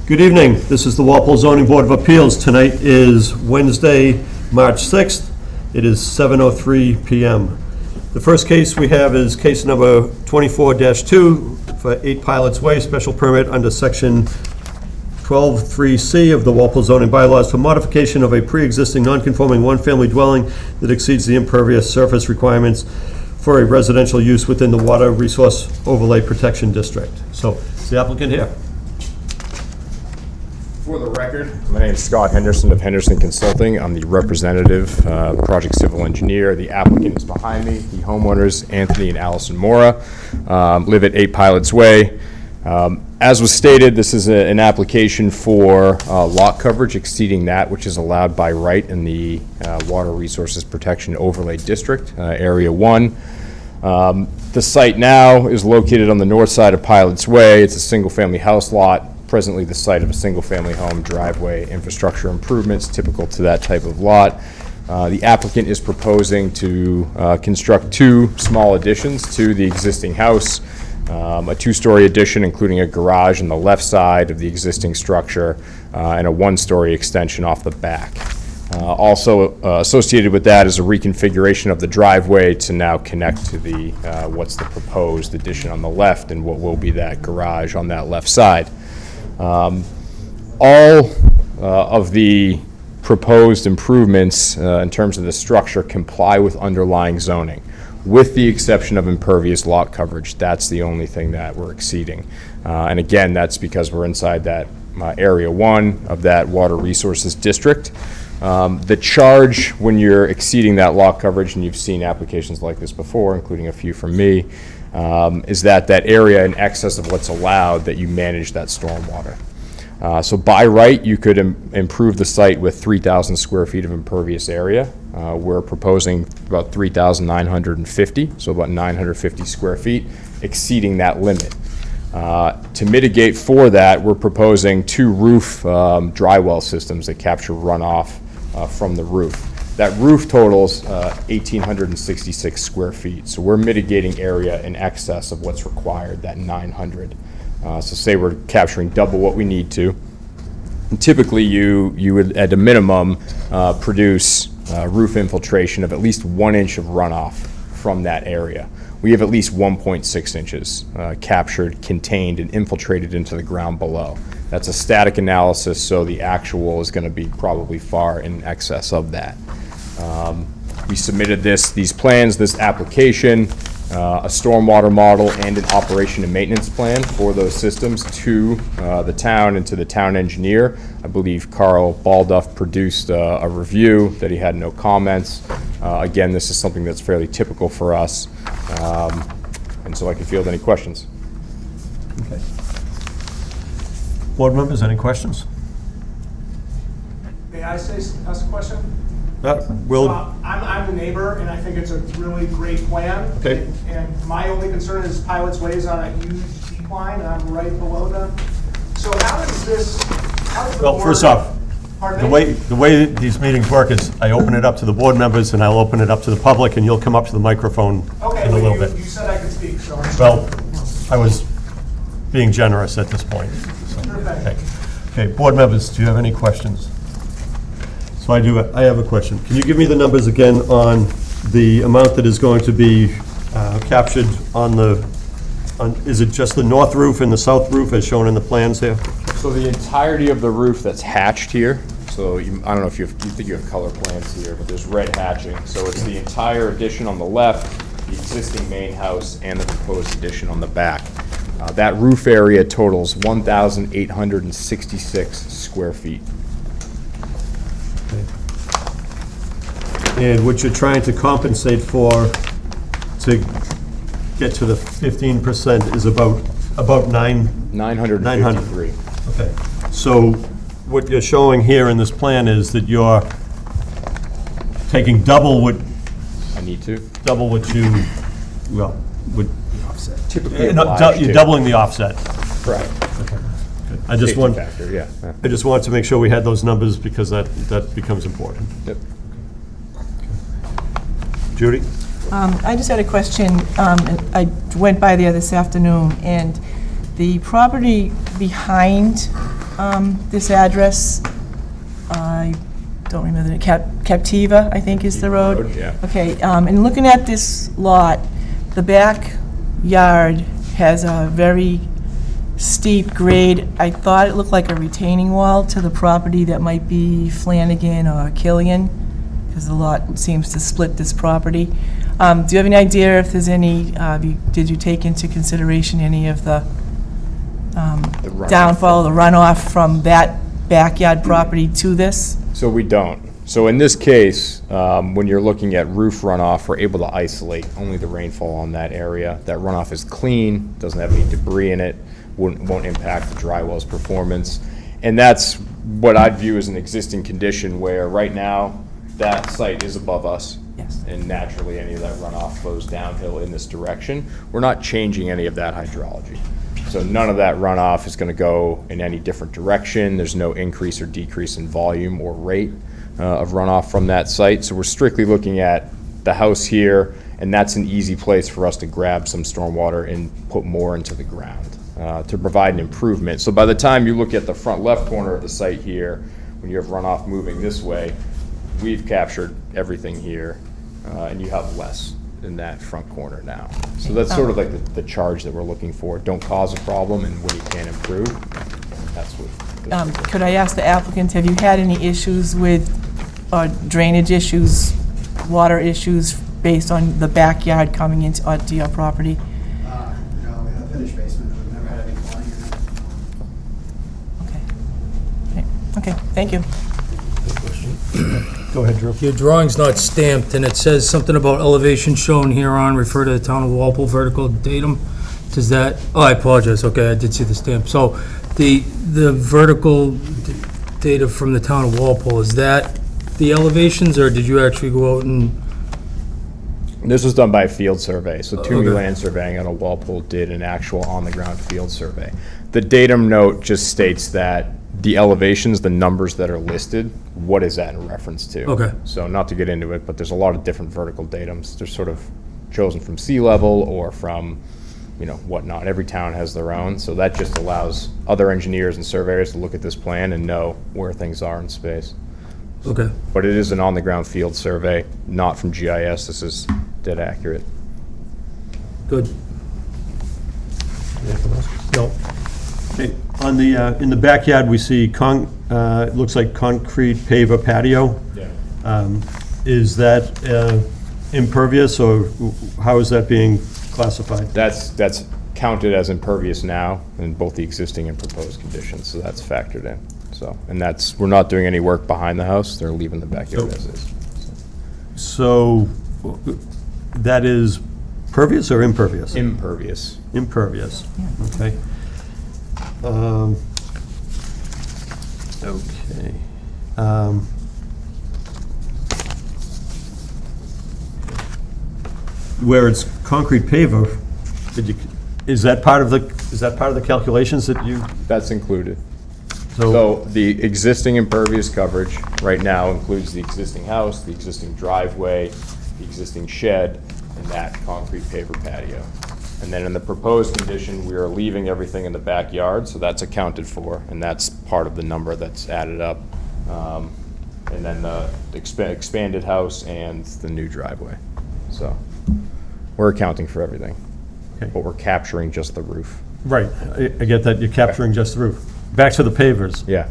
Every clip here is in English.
Good evening. This is the Walpole Zoning Board of Appeals. Tonight is Wednesday, March 6th. It is 7:03 p.m. The first case we have is case number 24-2 for 8 Pilots Way, special permit under section 12(3)C of the Walpole zoning bylaws for modification of a pre-existing non-conforming one-family dwelling that exceeds the impervious surface requirements for a residential use within the Water Resource Overlay Protection District. So, is the applicant here? For the record, my name is Scott Henderson of Henderson Consulting. I'm the representative, project civil engineer. The applicant is behind me. The homeowners, Anthony and Allison Mora, live at 8 Pilots Way. As was stated, this is an application for lot coverage exceeding that which is allowed by right in the Water Resources Protection Overlay District, Area 1. The site now is located on the north side of Pilots Way. It's a single-family house lot, presently the site of a single-family home, driveway, infrastructure improvements typical to that type of lot. The applicant is proposing to construct 2 small additions to the existing house, a 2-story addition including a garage on the left side of the existing structure, and a 1-story extension off the back. Also associated with that is a reconfiguration of the driveway to now connect to the what's the proposed addition on the left and what will be that garage on that left side. All of the proposed improvements in terms of the structure comply with underlying zoning, with the exception of impervious lot coverage. That's the only thing that we're exceeding. And again, that's because we're inside that Area 1 of that Water Resources District. The charge when you're exceeding that lot coverage, and you've seen applications like this before, including a few from me, is that area in excess of what's allowed, that you manage that stormwater. So by right, you could improve the site with 3,000 square feet of impervious area. We're proposing about 3,950, so about 950 square feet, exceeding that limit. To mitigate for that, we're proposing 2 roof dry well systems that capture runoff from the roof. That roof totals 1,866 square feet, so we're mitigating area in excess of what's required, that 900. So say we're capturing double what we need to. And typically, you would, at a minimum, produce roof infiltration of at least 1 inch of runoff from that area. We have at least 1.6 inches captured, contained, and infiltrated into the ground below. That's a static analysis, so the actual is going to be probably far in excess of that. We submitted these plans, this application, a stormwater model, and an operation and maintenance plan for those systems to the town and to the town engineer. I believe Carl Balduff produced a review that he had no comments. Again, this is something that's fairly typical for us, and so I can field any questions. Okay. Board members, any questions? May I ask a question? Will. I'm the neighbor, and I think it's a really great plan. Okay. And my only concern is Pilots Way is on a huge decline, and I'm right below them. So how is this? Well, first off, the way these meetings work is I open it up to the board members, and I'll open it up to the public, and you'll come up to the microphone in a little bit. You said I could speak, so. Well, I was being generous at this point. So, okay, board members, do you have any questions? So I have a question. Can you give me the numbers again on the amount that is going to be captured on is it just the north roof and the south roof as shown in the plans here? So the entirety of the roof that's hatched here, so I don't know if you think you have color plans here, but there's red hatching. So it's the entire addition on the left, the existing main house, and the proposed addition on the back. That roof area totals 1,866 square feet. And what you're trying to compensate for to get to the 15% is about 953. Okay. So what you're showing here in this plan is that you're taking double what I need to. Double what you would offset. Typically, you're doubling the offset. Correct. Okay. I just want factor, yeah. I just wanted to make sure we had those numbers because that becomes important. Yep. Judy? I just had a question. I went by there this afternoon, and the property behind this address. I don't remember the Captiva, I think is the road. Yeah. Okay, and looking at this lot, the backyard has a very steep grade. I thought it looked like a retaining wall to the property that might be Flanagan or Killian, because the lot seems to split this property. Do you have any idea if there's any, did you take into consideration any of the runoff. downfall, the runoff from that backyard property to this? So we don't. So in this case, when you're looking at roof runoff, we're able to isolate only the rainfall on that area. That runoff is clean, doesn't have any debris in it, won't impact the dry well's performance. And that's what I'd view as an existing condition where right now, that site is above us. Yes. And naturally, any of that runoff flows downhill in this direction. We're not changing any of that hydrology. So none of that runoff is going to go in any different direction. There's no increase or decrease in volume or rate of runoff from that site. So we're strictly looking at the house here, and that's an easy place for us to grab some stormwater and put more into the ground to provide an improvement. So by the time you look at the front left corner of the site here, when you have runoff moving this way, we've captured everything here, and you have less in that front corner now. So that's sort of like the charge that we're looking for. Don't cause a problem, and when you can improve, that's what. Could I ask the applicant, have you had any issues with drainage issues, water issues based on the backyard coming onto your property? No, we have a finished basement, we've never had any flooding in it. Okay, thank you. Go ahead, Drew. Your drawing's not stamped, and it says something about elevation shown hereon, refer to the town of Walpole vertical datum. Does that, oh, I apologize, okay, I did see the stamp. So the vertical data from the town of Walpole, is that the elevations, or did you actually go out and, This was done by a field survey, so Toomey Okay. Land Surveying out of Walpole did an actual on-the-ground field survey. The datum note just states that the elevations, the numbers that are listed, what is that in reference to? Okay. So not to get into it, but there's a lot of different vertical datums. They're sort of chosen from sea level or from, whatnot. Every town has their own, so that just allows other engineers and surveyors to look at this plan and know where things are in space. okay, But it is an on-the-ground field survey, not from GIS. This is dead accurate. good. No, Okay, on the, in the backyard, we see it looks like concrete paver patio. Yeah. Is that impervious, or how is that being classified? That's counted as impervious now in both the existing and proposed conditions, so that's factored in. So, and we're not doing any work behind the house, they're leaving the backyard as is. So that is pervious or impervious? Impervious. Impervious, okay. Okay. Where it's concrete paver, is that part of the calculations that you, That's included. so, So the existing impervious coverage right now includes the existing house, the existing driveway, the existing shed, and that concrete paver patio. And then in the proposed condition, we are leaving everything in the backyard, so that's accounted for, and that's part of the number that's added up. And then the expanded house and the new driveway. So we're accounting for everything, Okay. but we're capturing just the roof. right, I get that, you're capturing just the roof. Back to the pavers. Yeah.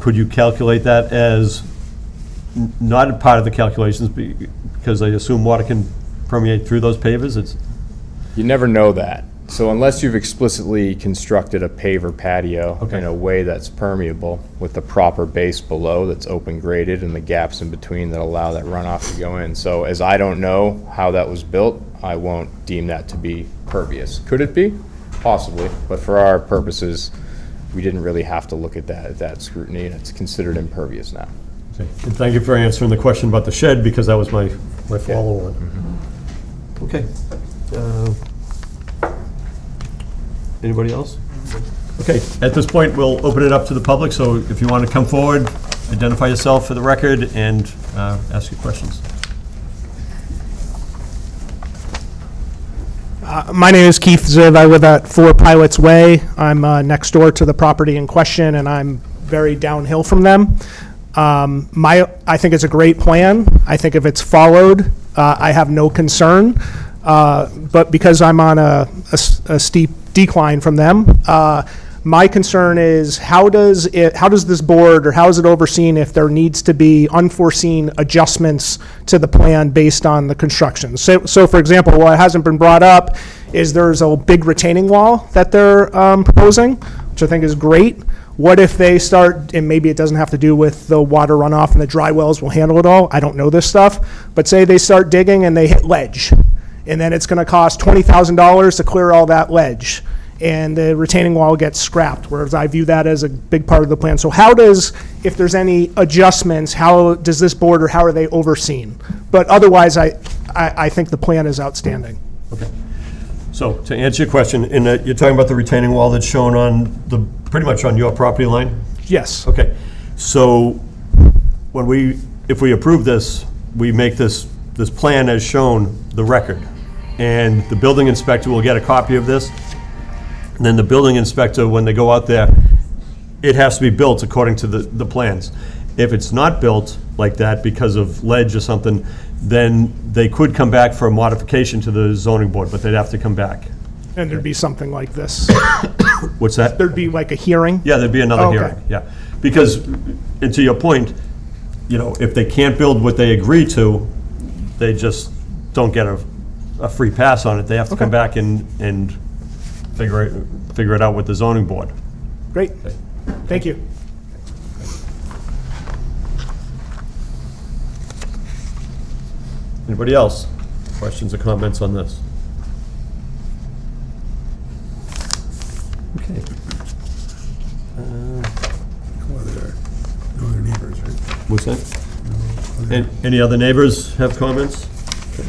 Could you calculate that as not a part of the calculations, because I assume water can permeate through those pavers? You never know that. So unless you've explicitly constructed a paver patio Okay. in a way that's permeable with the proper base below that's open graded and the gaps in between that allow that runoff to go in. So as I don't know how that was built, I won't deem that to be pervious. Could it be? Possibly, but for our purposes, we didn't really have to look at that scrutiny, and it's considered impervious now. Okay. And thank you for answering the question about the shed, because that was my follow-on. Okay. Anybody else? Okay, at this point, we'll open it up to the public, so if you want to come forward, identify yourself for the record, and ask your questions. My name is Keith Ziv. I live at 4 Pilots Way. I'm next door to the property in question, and I'm very downhill from them. I think it's a great plan. I think if it's followed, I have no concern. But because I'm on a steep decline from them, my concern is how does this board, or how is it overseen if there needs to be unforeseen adjustments to the plan based on the construction? So for example, what hasn't been brought up is there's a big retaining wall that they're proposing, which I think is great. What if they start, and maybe it doesn't have to do with the water runoff and the dry wells will handle it all, I don't know this stuff, but say they start digging and they hit ledge, and then it's gonna cost $20,000 to clear all that ledge, and the retaining wall gets scrapped, whereas I view that as a big part of the plan. So how does, if there's any adjustments, how does this board, or how are they overseen? But otherwise, I think the plan is outstanding. Okay. So to answer your question, you're talking about the retaining wall that's shown on pretty much on your property line? Yes. Okay. So if we approve this, we make this plan as shown the record. And the building inspector will get a copy of this. And then the building inspector, when they go out there, it has to be built according to the plans. If it's not built like that because of ledge or something, then they could come back for a modification to the zoning board, but they'd have to come back. And there'd be something like this. What's that? There'd be like a hearing? Yeah, there'd be another Okay. hearing, yeah. Because, and to your point, if they can't build what they agree to, they just don't get a free pass on it. They have to come back and figure it out with the zoning board. Great. Thank you. Anybody else? Questions or comments on this? Okay. No other neighbors, right? What's that? Any other neighbors have comments? Okay.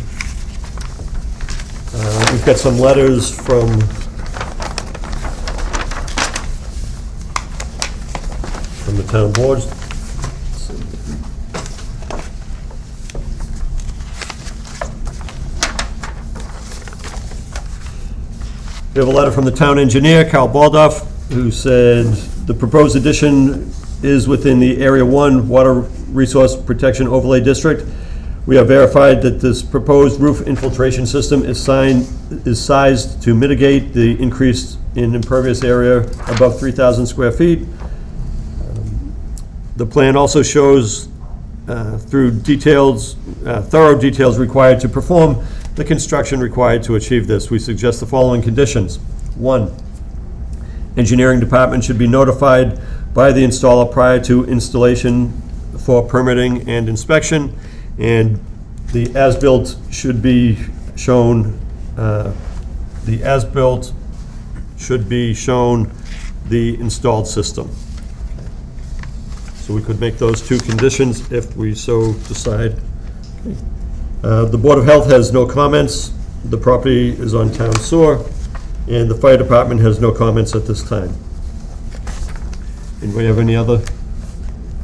We've got some letters from the town boards. We have a letter from the town engineer, Carl Baldoff, who said the proposed addition is within the Area 1 Water Resource Protection Overlay District. We have verified that this proposed roof infiltration system is sized to mitigate the increase in impervious area above 3,000 square feet. The plan also shows through thorough details required to perform the construction required to achieve this. We suggest the following conditions. 1, engineering department should be notified by the installer prior to installation for permitting and inspection, and the as-built should be shown, the installed system. So we could make those 2 conditions if we so decide. The Board of Health has no comments. The property is on town sewer, and the fire department has no comments at this time. Anybody have any other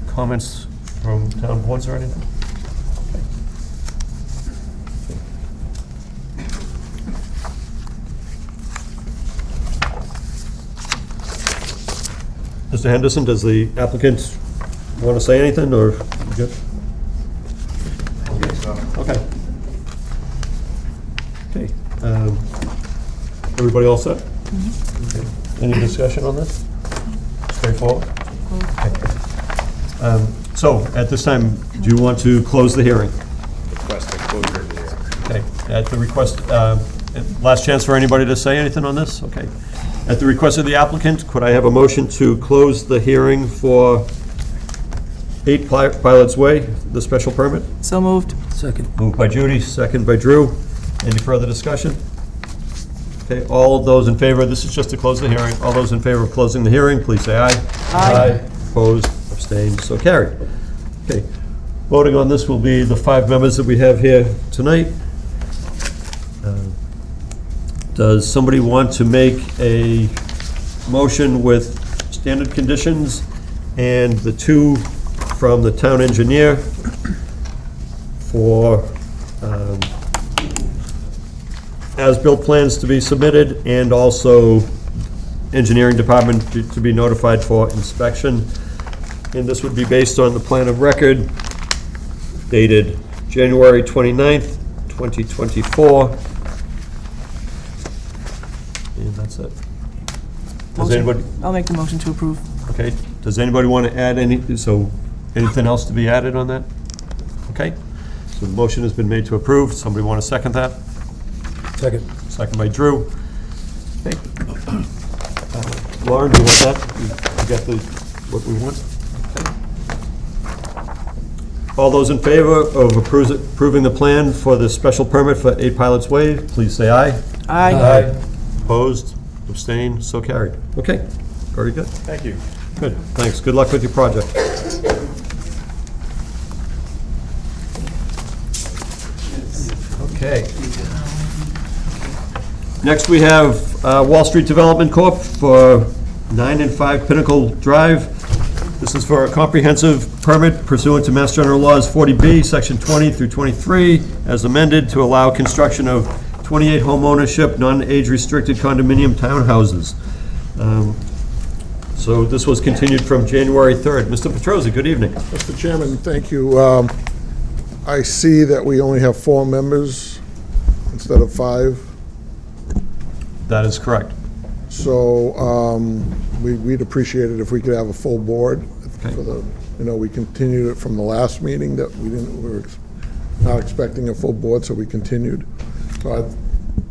comments from town boards or anything? Mr. Henderson, does the applicant want to say anything, or you good? Okay. Okay. Everybody all set? Okay. Any discussion on this? Straightforward? Okay. So, at this time, do you want to close the hearing? Request a closure of the hearing. Okay, at the request, last chance for anybody to say anything on this? Okay. At the request of the applicant, could I have a motion to close the hearing for 8 Pilots Way, the special permit? So moved. Second. Moved by Judy, second by Drew. Any further discussion? Okay, all of those in favor, this is just to close the hearing. All those in favor of closing the hearing, please say aye. Aye. Opposed, abstained, so carried. Okay, voting on this will be the 5 members that we have here tonight. Does somebody want to make a motion with standard conditions and the 2 from the town engineer for as-built plans to be submitted, and also engineering department to be notified for inspection. And this would be based on the plan of record dated January 29th, 2024. And that's it. Does anybody, I'll make the motion to approve. okay, does anybody want to add anything else to be added on that? Okay, so the motion has been made to approve. Somebody want to second that? Second. Second by Drew. Okay. Lauren, do you want that? You got what we want? Okay. All those in favor of approving the plan for the special permit for 8 Pilots Way, please say aye. Aye. Opposed, abstained, so carried. Okay, very good. Thank you. Good, thanks. Good luck with your project. Okay. Next, we have Wall Street Development Corp. for 9 and 5 Pinnacle Drive. This is for a comprehensive permit pursuant to Mass General Laws 40B, Section 20 through 23, as amended to allow construction of 28 home ownership, non-age restricted condominium townhouses. So this was continued from January 3rd. Mr. Petrosi, good evening. Mr. Chairman, thank you. I see that we only have 4 members instead of 5. That is correct. So we'd appreciate it if we could have a full board. Okay. For the, we continued it from the last meeting that we were not expecting a full board, so we continued. So I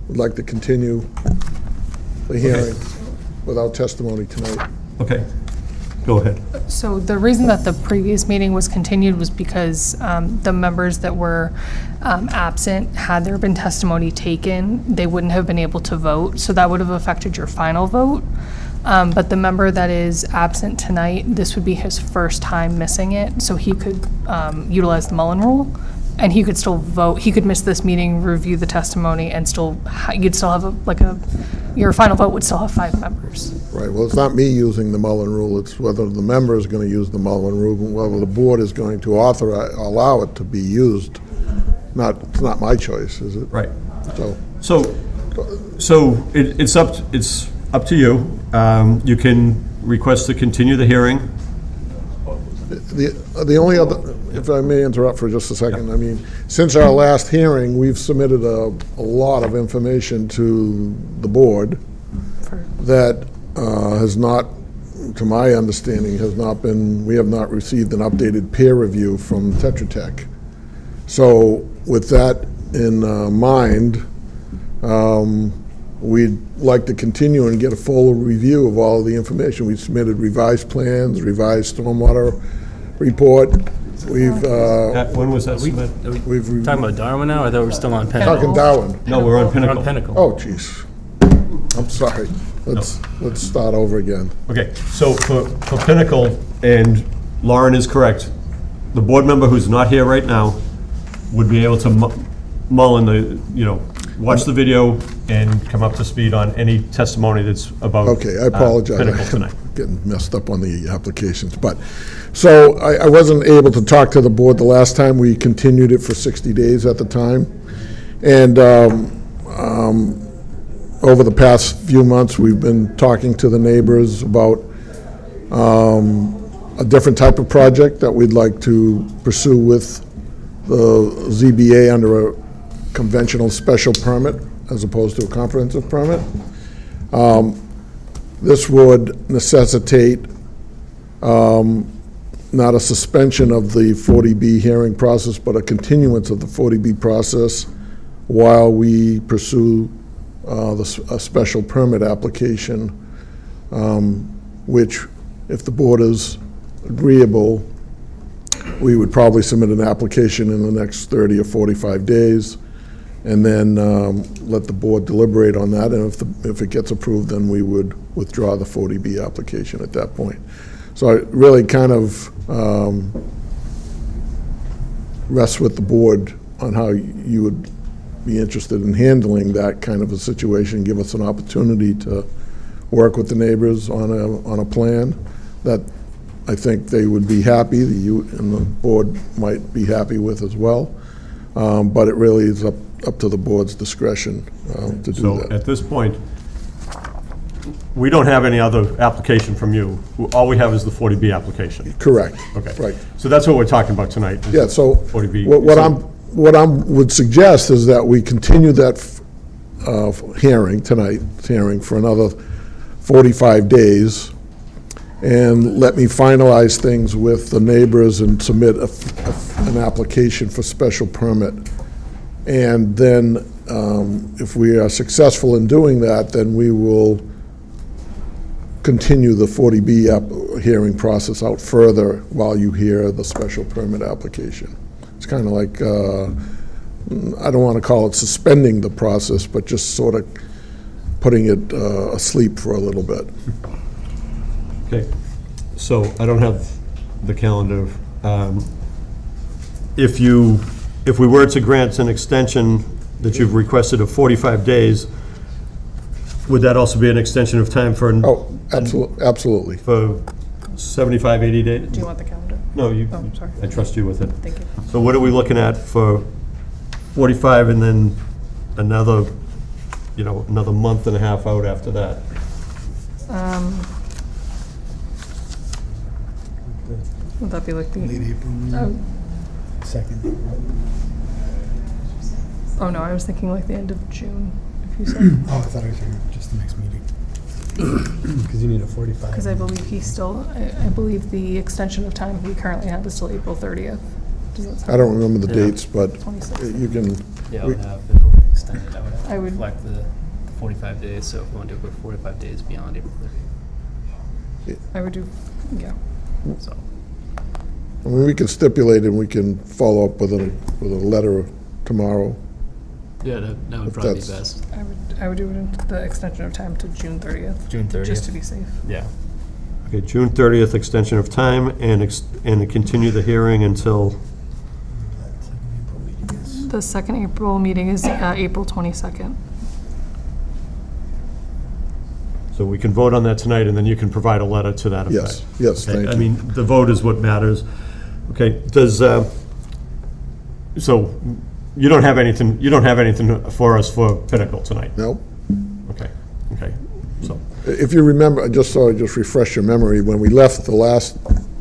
would like to continue the hearing without testimony tonight. Okay, go ahead. So the reason that the previous meeting was continued was because the members that were absent, had there been testimony taken, they wouldn't have been able to vote, so that would have affected your final vote. But the member that is absent tonight, this would be his first time missing it, so he could utilize the Mullen Rule, and he could still vote. He could miss this meeting, review the testimony, and you'd still have your final vote would still have 5 members. Right, well, it's not me using the Mullen Rule, it's whether the member is going to use the Mullen Rule, and whether the board is going to allow it to be used. It's not my choice, is it? Right. So, So it's up to you. You can request to continue the hearing. the only other, if I may interrupt for just a second, I mean, since our last hearing, we've submitted a lot of information to the board that has not, to my understanding, we have not received an updated peer review from Tetra Tech. So with that in mind, we'd like to continue and get a full review of all of the information. We submitted revised plans, revised stormwater report. We've, When was that submitted? we've. Talking about Darwin now? I thought we were still on Pinnacle. Talking Darwin. No, we're on We're Pinnacle. on Pinnacle. Oh, jeez. I'm sorry. Let's start over again. Okay, so for Pinnacle, and Lauren is correct, the board member who's not here right now would be able to mull in the, watch the video and come up to speed on any testimony that's about Okay, I apologize. Pinnacle tonight. I'm getting messed up on the applications. But, so I wasn't able to talk to the board the last time. We continued it for 60 days at the time. And over the past few months, we've been talking to the neighbors about a different type of project that we'd like to pursue with the ZBA under a conventional special permit as opposed to a comprehensive permit. This would necessitate not a suspension of the 40B hearing process, but a continuance of the 40B process while we pursue a special permit application, which, if the board is agreeable, we would probably submit an application in the next 30 or 45 days, and then let the board deliberate on that, and if it gets approved, then we would withdraw the 40B application at that point. So it really kind of rests with the board on how you would be interested in handling that kind of a situation, give us an opportunity to work with the neighbors on a plan that I think they would be happy, you and the board might be happy with as well. But it really is up to the board's discretion to do So that. at this point, we don't have any other application from you. All we have is the 40B application. Correct. Okay. Right. So that's what we're talking about tonight. is Yeah, so 40B. what I would suggest is that we continue that tonight's hearing for another 45 days, and let me finalize things with the neighbors and submit an application for special permit. And then, if we are successful in doing that, then we will continue the 40B hearing process out further while you hear the special permit application. It's kind of like, I don't want to call it suspending the process, but just sort of putting it asleep for a little bit. Okay, so I don't have the calendar. If we were to grant an extension that you've requested of 45 days, would that also be an extension of time for? Oh, absolutely. For 75, 80 days? Do you want the calendar? No, you, Oh, sorry. I trust you with it. Thank you. So what are we looking at for 45 and then another, another month and a half out after that? Would that be like the? Late April, second. Oh, no, I was thinking like the end of June, if you said. Oh, I thought I was here just the next meeting. Because you need a 45. Because I believe I believe the extension of time we currently have is till April 30th. Does that sound? I don't remember the Yeah. dates, but 26. you can, Yeah, I would have, if we're gonna extend it, I would have I to would- reflect the 45 days, so if we want to do it for 45 days beyond April 30th. I would do, yeah. So, I mean, we can stipulate and we can follow up with a letter tomorrow. yeah, that would If probably be that's- best. I would do the extension of time to June 30th. June 30th. Just to be safe. Yeah. Okay, June 30th, extension of time, and continue the hearing until, The second April meeting is April 22nd. so we can vote on that tonight, and then you can provide a letter to that effect. Yes, Okay, thank I you. mean, the vote is what matters. Okay, so you don't have anything for us for Pinnacle tonight? No? Okay, so, If you remember, just refresh your memory, when we left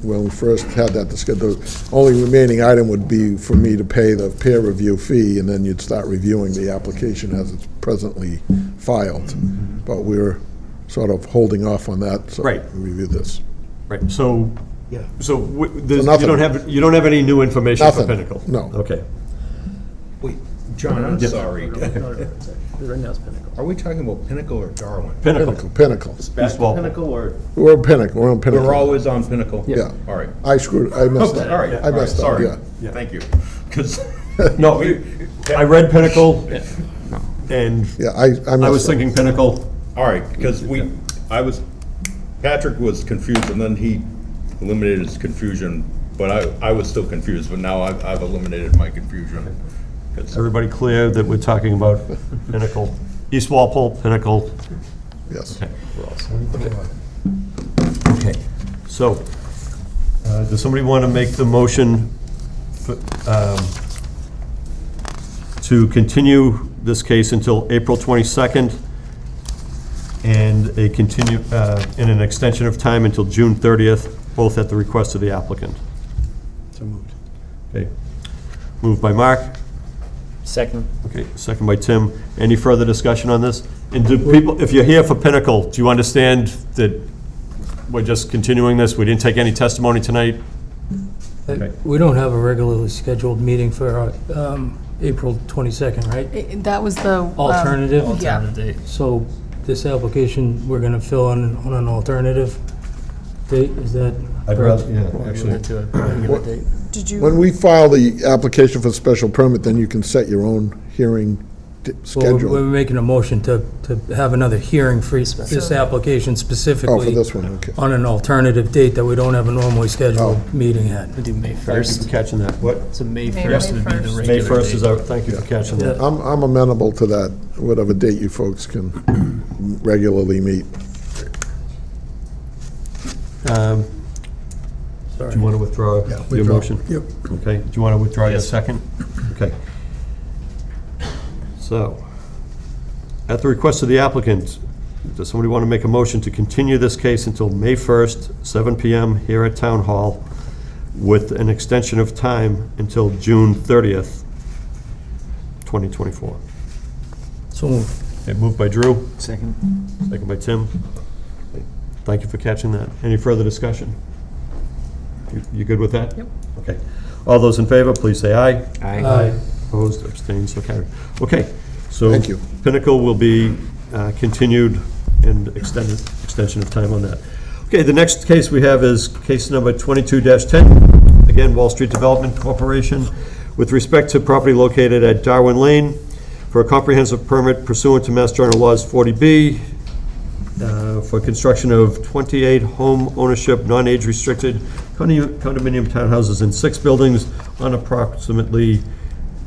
when we first had that discussion, the only remaining item would be for me to pay the peer review fee, and then you'd start reviewing the application as it's presently filed. But we're sort of holding off on that, so Right. we review this. right, so, Yeah. so nothing. you don't have any new information for Nothing, Pinnacle? no. Okay. Wait, John, I'm sorry. Right now it's Pinnacle. Are we talking about Pinnacle or Darwin? Pinnacle. Pinnacle. Back to Walpole. Pinnacle or? We're Pinnacle, we're on Pinnacle. We're always on Pinnacle? Yeah. All right. I messed Okay, up. all right. I messed up, Sorry. yeah. Thank you. 'Cause No, I read Pinnacle, and Yeah, I messed up. I was thinking Pinnacle. all right, because Patrick was confused, and then he eliminated his confusion, but I was still confused, but now I've eliminated my confusion. 'Cause- Everybody clear that we're talking about Pinnacle? East Walpole, Pinnacle. Yes. Okay, so, does somebody want to make the motion to continue this case until April 22nd and and an extension of time until June 30th, both at the request of the applicant? So moved. Okay, moved by Mark. Second. Okay, second by Tim. Any further discussion on this? And do people, if you're here for Pinnacle, do you understand that we're just continuing this? We didn't take any testimony tonight? Okay. We don't have a regularly scheduled meeting for April 22nd, right? That was the. Alternative? Yeah. Alternative date. So this application, we're going to fill on an alternative date, is that? I'd rather, yeah, actually. To a regular date. Did you? When we file the application for special permit, then you can set your own hearing Well, schedule. we're making a motion to have another hearing for this application Oh, for specifically this one, okay. on an alternative date that we don't have a normally scheduled meeting at. We do May Thank you 1st. for catching that. What? So May May 1st would be the 1st. regular May 1st is date. our, thank you for catching that. I'm amenable to that, whatever date you folks can regularly meet. Do you want to withdraw your withdraw. motion? Yep. Okay, do you want to withdraw your Yes. second? Okay. So, at the request of the applicant, does somebody want to make a motion to continue this case until May 1st, 7 PM here at Town Hall, with an extension of time until June 30th, 2024? So moved. Okay, moved by Drew, Second. second by Tim. Thank you for catching that. Any further discussion? You good with that? Yep. Okay. All those in favor, please say aye. Aye. Opposed, abstained, so carried. Okay, so. Thank you. Pinnacle will be continued and extension of time on that. Okay, the next case we have is case number 22-10, again, Wall Street Development Corporation, with respect to property located at Darwin Lane for a comprehensive permit pursuant to Mass General Laws 40B for construction of 28 home ownership, non-age restricted condominium townhouses in 6 buildings on approximately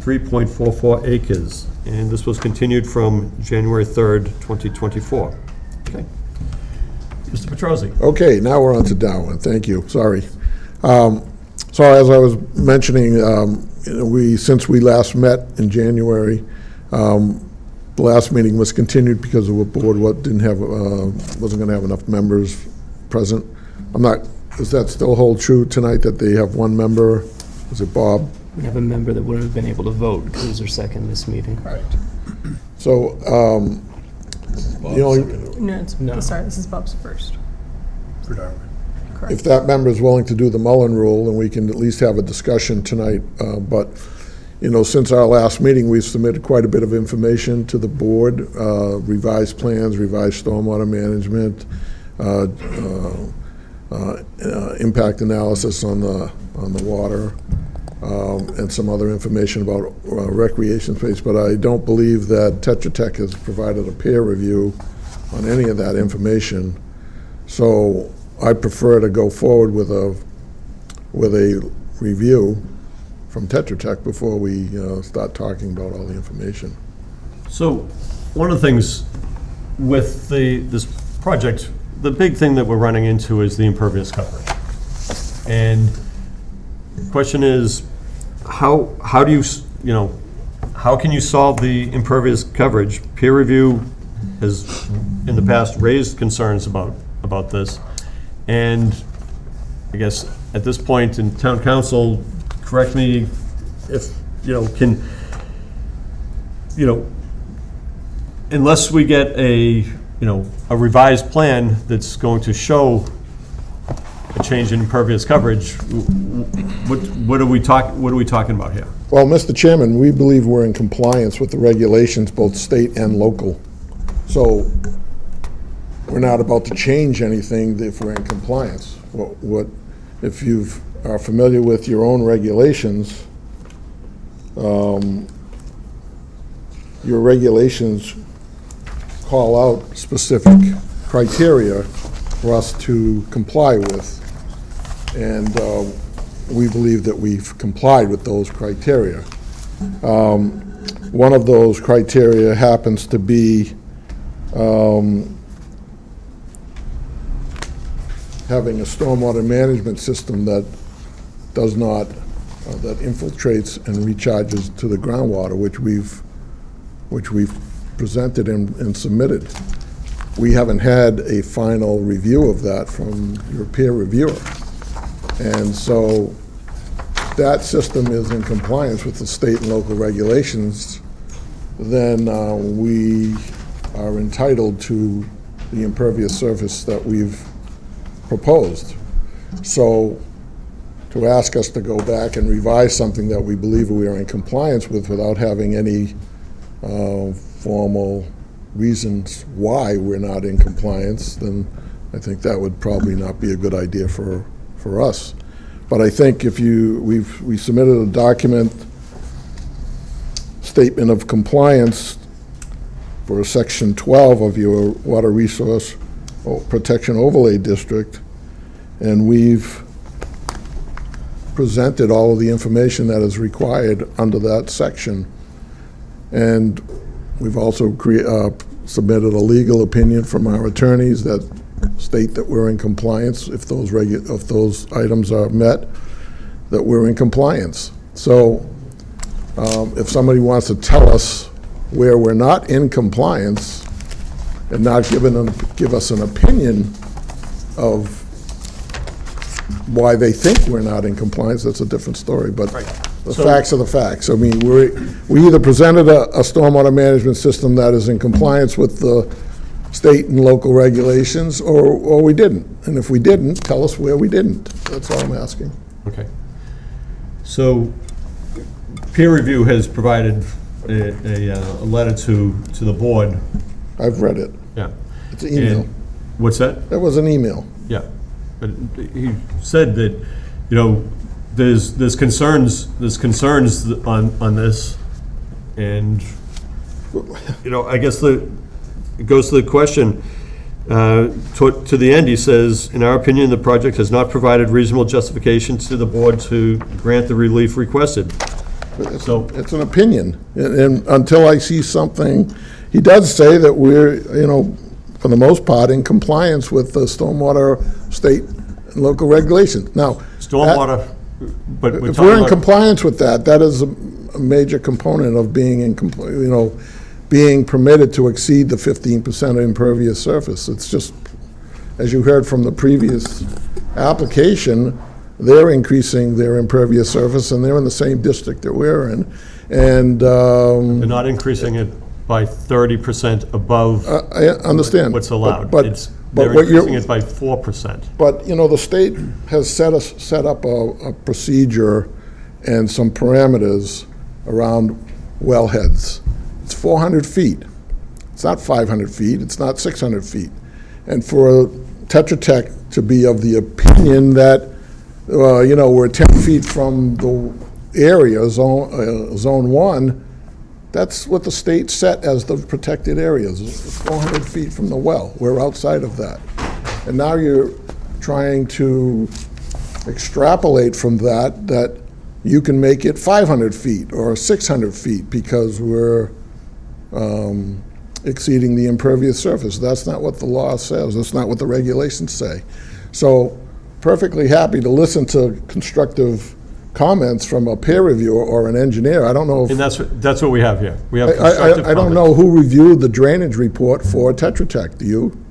3.44 acres. And this was continued from January 3rd, 2024. Okay. Mr. Petrosi. Okay, now we're on to Darwin. Thank you, sorry. So as I was mentioning, since we last met in January, the last meeting was continued because the board wasn't going to have enough members present. Does that still hold true tonight, that they have one member? Was it Bob? We have a member that wouldn't have been able to vote because it was their second this meeting. So, the only, No, sorry, this is Bob's first. For Darwin. Correct. if that member is willing to do the Mullen Rule, then we can at least have a discussion tonight. But, since our last meeting, we've submitted quite a bit of information to the board, revised plans, revised stormwater management, impact analysis on the water, and some other information about recreation space. But I don't believe that Tetra Tech has provided a peer review on any of that information. So I prefer to go forward with a review from Tetra Tech before we start talking about all the information. So, one of the things with this project, the big thing that we're running into is the impervious coverage. And the question is, how do you, how can you solve the impervious coverage? Peer review has, in the past, raised concerns about this. And I guess at this point in town council, correct me if, unless we get a revised plan that's going to show a change in impervious coverage, what are we talking about here? Well, Mr. Chairman, we believe we're in compliance with the regulations, both state and local. So we're not about to change anything if we're in compliance. If you are familiar with your own regulations, your regulations call out specific criteria for us to comply with. And we believe that we've complied with those criteria. One of those criteria happens to be having a stormwater management system that does not, that infiltrates and recharges to the groundwater, which we've presented and submitted. We haven't had a final review of that from your peer reviewer. And so that system is in compliance with the state and local regulations, then we are entitled to the impervious surface that we've proposed. So to ask us to go back and revise something that we believe we are in compliance with without having any formal reasons why we're not in compliance, then I think that would probably not be a good idea for us. But I think if we submitted a document, statement of compliance for Section 12 of your Water Resource Protection Overlay District, and we've presented all of the information that is required under that section. And we've also submitted a legal opinion from our attorneys that state that we're in compliance, if those items are met, that we're in compliance. So if somebody wants to tell us where we're not in compliance and not give us an opinion of why they think we're not in compliance, that's a different story, but the facts are the facts. I mean, we either presented a stormwater management system that is in compliance with the state and local regulations, or we didn't. And if we didn't, tell us where we didn't. That's all I'm asking. Okay. So peer review has provided a letter to the board. I've read it. Yeah. It's an email. And- What's that? That was an email. Yeah. But he said that, you know, there's concerns on this, and, you know, I guess it goes to the question, to the end, he says, in our opinion, the project has not provided reasonable justification to the board to grant the relief requested. So, It's an opinion, and until I see something, he does say that we're, you know, for the most part, in compliance with the stormwater state and local regulations. Now, stormwater, but we're if talking we're in about, compliance with that, that is a major component of being being permitted to exceed the 15% impervious surface. It's just, as you heard from the previous application, they're increasing their impervious surface, and they're in the same district that we're in. And they're not increasing it by 30% above I understand. what's allowed. But They're what increasing it by 4%. But, you know, the state has set up a procedure and some parameters around wellheads. It's 400 feet. It's not 500 feet, it's not 600 feet. And for Tetra Tech to be of the opinion that, you know, we're 10 feet from the area, zone 1, that's what the state set as the protected areas, 400 feet from the well. We're outside of that. And now you're trying to extrapolate from that you can make it 500 feet or 600 feet because we're exceeding the impervious surface. That's not what the law says. That's not what the regulations say. So perfectly happy to listen to constructive comments from a peer reviewer or an engineer. I don't know if... And that's what we have here. We have constructive I don't know who reviewed the drainage report for Tetra Tech, do you?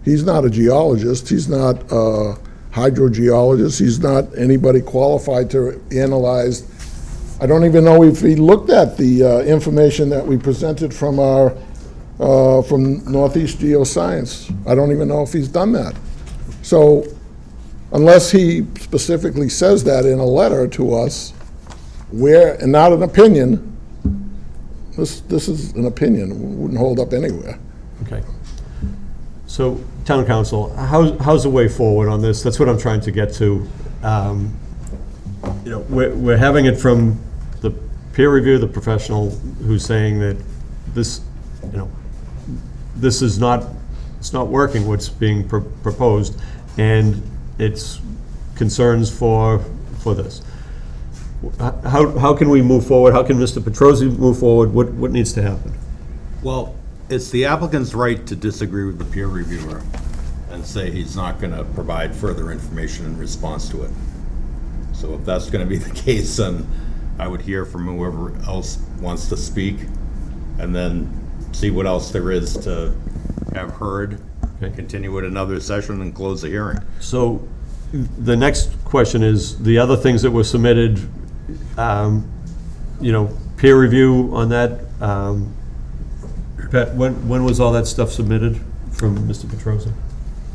He's not a geologist, he's not a hydrogeologist, he's not anybody qualified to analyze. I don't even know if he looked at the information that we presented from our, from Northeast Geoscience. I don't even know if he's done that. So, unless he specifically says that in a letter to us, and not an opinion, this is an opinion, it wouldn't hold up anywhere. Okay. So, Town Council, how's the way forward on this? That's what I'm trying to get to. You know, we're having it from the peer review, the professional, who's saying that this, you know, this is not, it's not working, what's being proposed, and it's concerns for this. How can we move forward? How can Mr. Petrosi move forward? What needs to happen? Well, it's the applicant's right to disagree with the peer reviewer and say he's not going to provide further information in response to it. So if that's going to be the case, then I would hear from whoever else wants to speak and then see what else there is to have heard, continue at another session and close the hearing. So the next question is, the other things that were submitted, you know, peer review on that. Pat, when was all that stuff submitted from Mr. Petrosi?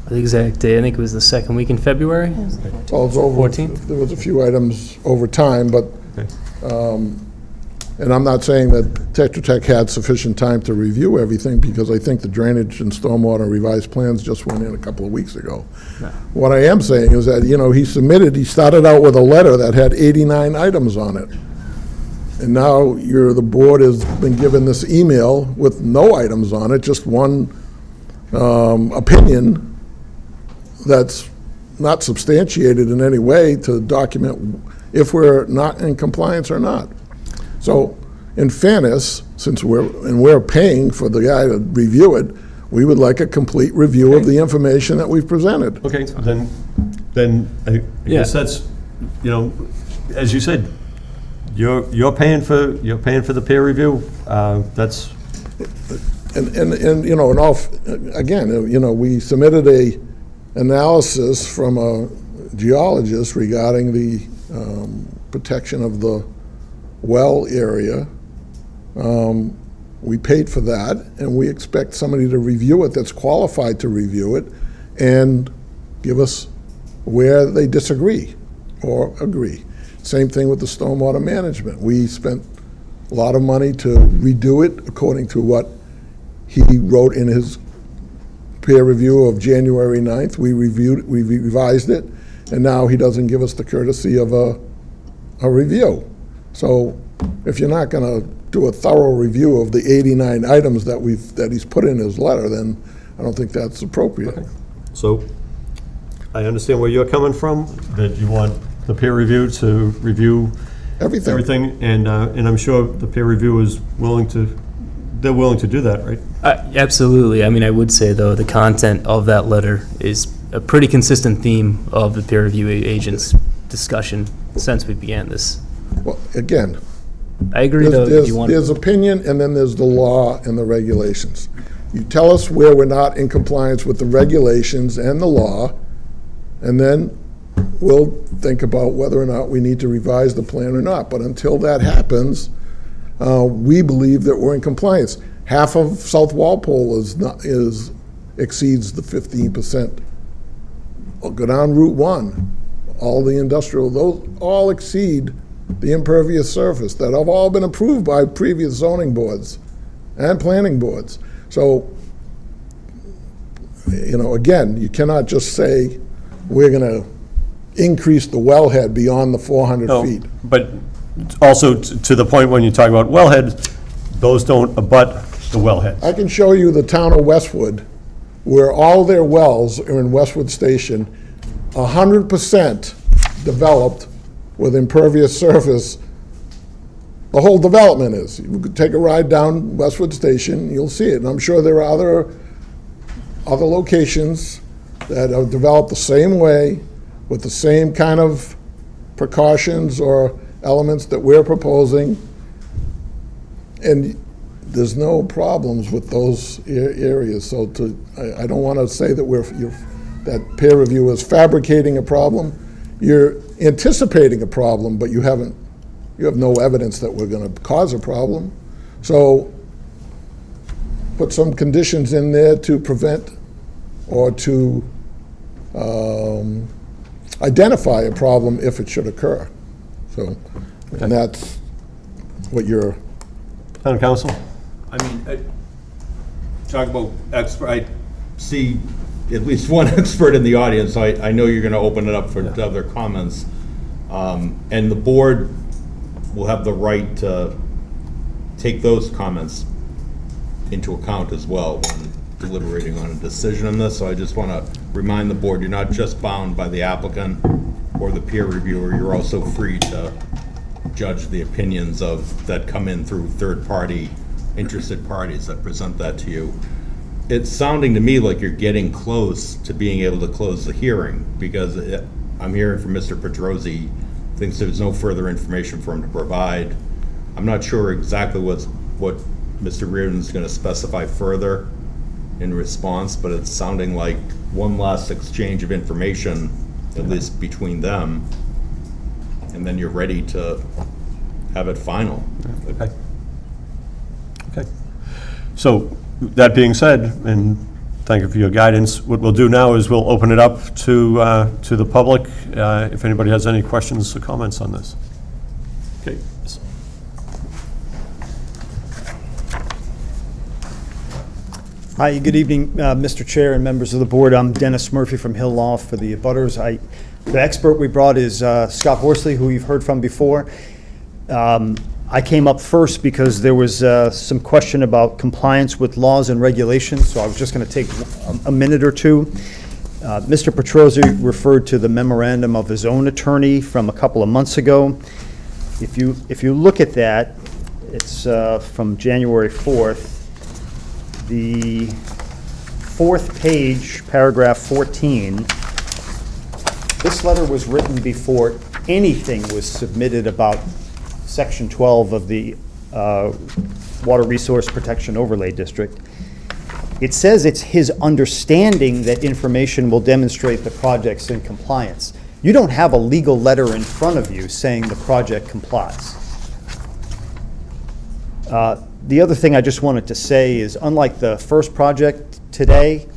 The exact day, I think it was the second week in February. Well, it's over, 14th? there was a few items over time, but, Okay. and I'm not saying that Tetra Tech had sufficient time to review everything, because I think the drainage and stormwater revised plans just went in a couple of weeks ago. No. What I am saying is that, you know, he started out with a letter that had 89 items on it. And now the board has been given this email with no items on it, just one opinion that's not substantiated in any way to document if we're not in compliance or not. So, in fairness, since we're paying for the guy to review it, we would like a complete review of the information that we've presented. Okay, then I guess that's, you know, as you said, you're paying for the peer review. That's, And, you know, again, you know, we submitted a analysis from a geologist regarding the protection of the well area. We paid for that, and we expect somebody to review it that's qualified to review it and give us where they disagree or agree. Same thing with the stormwater management. We spent a lot of money to redo it according to what he wrote in his peer review of January 9th. We revised it, and now he doesn't give us the courtesy of a review. So if you're not going to do a thorough review of the 89 items that he's put in his letter, then I don't think that's appropriate. so I understand where you're coming from, that you want the peer review to review everything, and I'm sure the peer review is willing to do that, right? Absolutely. I mean, I would say, though, the content of that letter is a pretty consistent theme of the peer review agent's discussion since we began this. Well, again, I agree, though. there's opinion, and then there's the law and the regulations. You tell us where we're not in compliance with the regulations and the law, and then we'll think about whether or not we need to revise the plan or not. But until that happens, we believe that we're in compliance. Half of South Walpole exceeds the 15%. Go down Route 1, all the industrial, those all exceed the impervious surface that have all been approved by previous zoning boards and planning boards. So, you know, again, you cannot just say we're going to increase the wellhead beyond the 400 feet. But also to the point when you talk about wellhead, those don't abut the wellhead. I can show you the town of Westwood, where all their wells are in Westwood Station, 100% developed with impervious surface. The whole development is. You could take a ride down Westwood Station, you'll see it. And I'm sure there are other locations that are developed the same way, with the same kind of precautions or elements that we're proposing. And there's no problems with those areas. So I don't want to say that that peer review is fabricating a problem. You're anticipating a problem, but you have no evidence that we're going to cause a problem. So put some conditions in there to prevent or to identify a problem if it should occur. So, and that's what you're. Town council? I mean, talk about expert, I see at least one expert in the audience, so I know you're gonna open it up for other comments. And the board will have the right to take those comments into account as well when deliberating on a decision on this. So I just wanna remind the board, you're not just bound by the applicant or the peer reviewer, you're also free to judge the opinions that come in through third-party interested parties that present that to you. It's sounding to me like you're getting close to being able to close the hearing, because I'm hearing from Mr. Petrozzi, thinks there's no further information for him to provide. I'm not sure exactly what Mr. Reardon's going to specify further in response, but it's sounding like one last exchange of information, at least between them, and then you're ready to have it final. Okay. Okay. So, that being said, and thank you for your guidance, what we'll do now is we'll open it up to the public, if anybody has any questions or comments on this. Okay. Hi, good evening, Mr. Chair and members of the board. I'm Dennis Murphy from Hill Law for the abutters. The expert we brought is Scott Horsley, who you've heard from before. I came up first because there was some question about compliance with laws and regulations, so I was just going to take a minute or two. Mr. Petrozzi referred to the memorandum of his own attorney from a couple of months ago. If you look at that, it's from January 4th. The fourth page, paragraph 14, this letter was written before anything was submitted about Section 12 of the Water Resource Protection Overlay District. It says it's his understanding that information will demonstrate the project's in compliance. You don't have a legal letter in front of you saying the project complies. The other thing I just wanted to say is, unlike the first project today,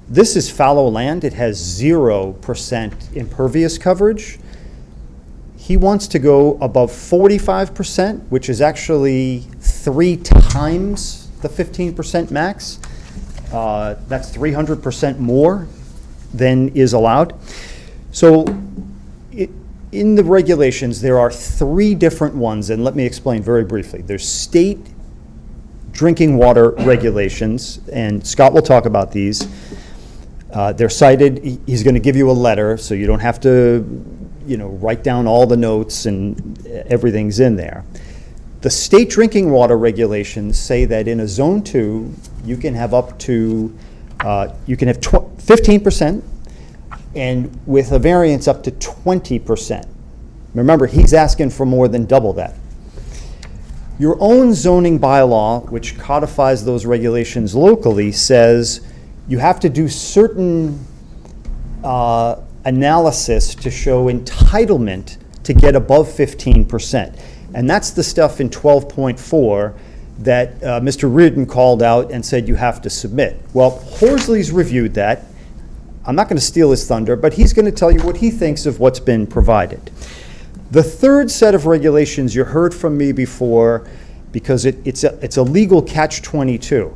this is fallow land. It has 0% impervious coverage. He wants to go above 45%, which is actually 3 times the 15% max. That's 300% more than is allowed. So in the regulations, there are 3 different ones, and let me explain very briefly. There's state drinking water regulations, and Scott will talk about these. They're cited. He's going to give you a letter, so you don't have to, write down all the notes and everything's in there. The state drinking water regulations say that in a zone 2, you can have up to, you can have 15%, and with a variance up to 20%. Remember, he's asking for more than double that. Your own zoning bylaw, which codifies those regulations locally, says you have to do certain analysis to show entitlement to get above 15%. And that's the stuff in 12.4 that Mr. Reardon called out and said you have to submit. Well, Horsley's reviewed that. I'm not going to steal his thunder, but he's going to tell you what he thinks of what's been provided. The third set of regulations you heard from me before, because it's a legal catch-22,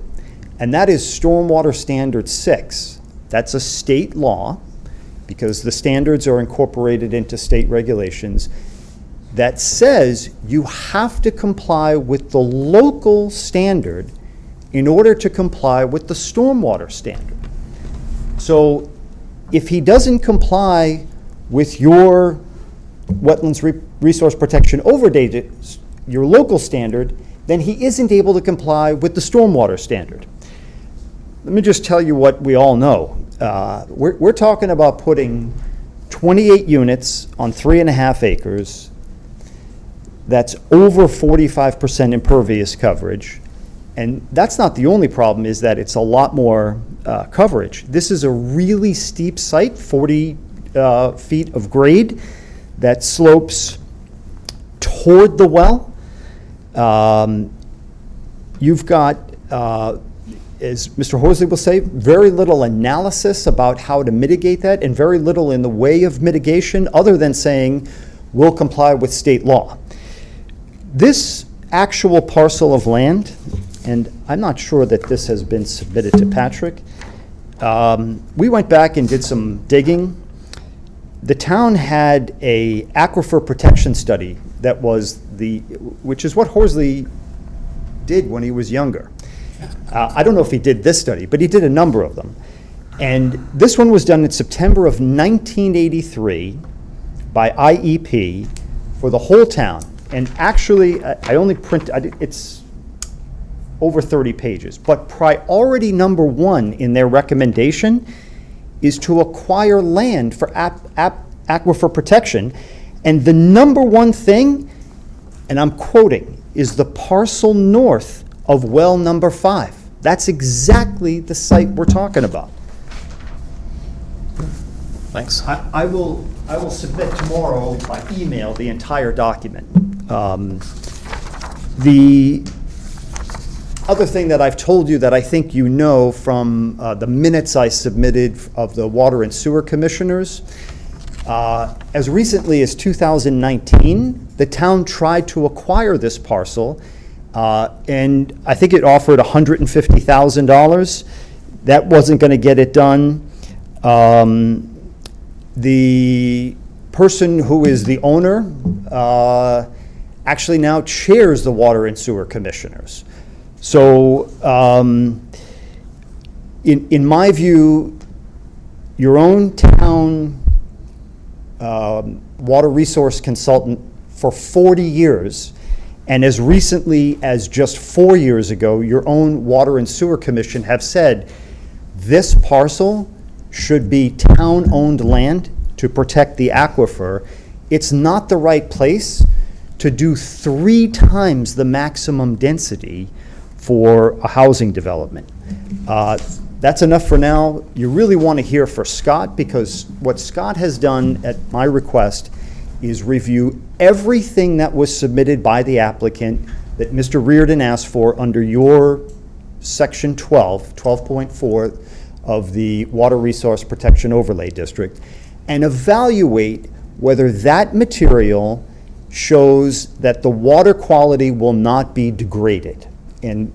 and that is Stormwater Standard 6. That's a state law, because the standards are incorporated into state regulations, that says you have to comply with the local standard in order to comply with the stormwater standard. So if he doesn't comply with your Wetlands Resource Protection Overlay, your local standard, then he isn't able to comply with the stormwater standard. Let me just tell you what we all know. We're talking about putting 28 units on 3.5 acres. That's over 45% impervious coverage. And that's not the only problem, is that it's a lot more coverage. This is a really steep site, 40 feet of grade, that slopes toward the well. You've got, as Mr. Horsley will say, very little analysis about how to mitigate that, and very little in the way of mitigation other than saying we'll comply with state law. This actual parcel of land, and I'm not sure that this has been submitted to Patrick, we went back and did some digging. The town had a aquifer protection study that was which is what Horsley did when he was younger. I don't know if he did this study, but he did a number of them. And this one was done in September of 1983 by IEP for the whole town. And actually, it's over 30 pages. But priority number 1 in their recommendation is to acquire land for aquifer protection. And the number 1 thing, and I'm quoting, is the parcel north of well number 5. That's exactly the site we're talking about. Thanks. I will submit tomorrow by email the entire document. The other thing that I've told you that I think you know from the minutes I submitted of the Water and Sewer Commissioners, as recently as 2019, the town tried to acquire this parcel, and I think it offered $150,000. That wasn't going to get it done. The person who is the owner actually now chairs the Water and Sewer Commissioners. So in my view, your own town water resource consultant for 40 years, and as recently as just 4 years ago, your own Water and Sewer Commission have said this parcel should be town-owned land to protect the aquifer. It's not the right place to do 3 times the maximum density for a housing development. That's enough for now. You really want to hear for Scott, because what Scott has done at my request is review everything that was submitted by the applicant that Mr. Reardon asked for under your section 12.4 of the Water Resource Protection Overlay District, and evaluate whether that material shows that the water quality will not be degraded. And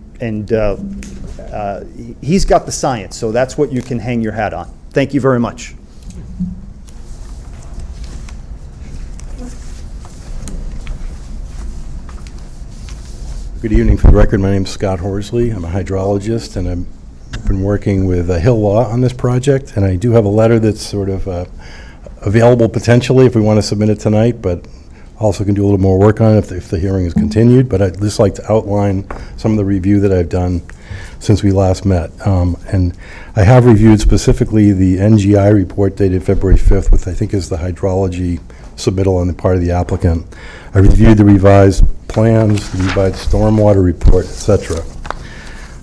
he's got the science, so that's what you can hang your hat on. Thank you very much. Good evening. For the record, my name is Scott Horsley. I'm a hydrologist, and I've been working with Hill Law on this project, and I do have a letter that's sort of available potentially if we want to submit it tonight, but also can do a little more work on it if the hearing is continued. But I'd just like to outline some of the review that I've done since we last met. And I have reviewed specifically the NGI report dated February 5th, which I think is the hydrology submittal on the part of the applicant. I reviewed the revised plans, the revised stormwater report, etc.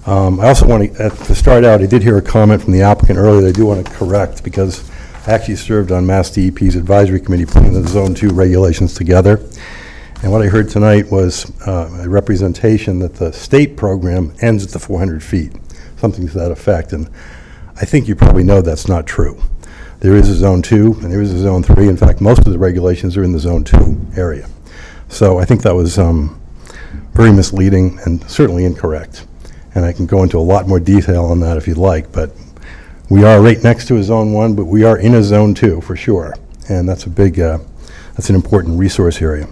I also want to start out, I did hear a comment from the applicant earlier that I do want to correct, because I actually served on Mass DEP's advisory committee putting the Zone 2 regulations together. And what I heard tonight was a representation that the state program ends at the 400 feet, something to that effect. And I think you probably know that's not true. There is a Zone 2 and there is a Zone 3. In fact, most of the regulations are in the Zone 2 area. So I think that was very misleading and certainly incorrect. And I can go into a lot more detail on that if you'd like, but we are right next to a Zone 1, but we are in a Zone 2 for sure. And that's a big, that's an important resource area.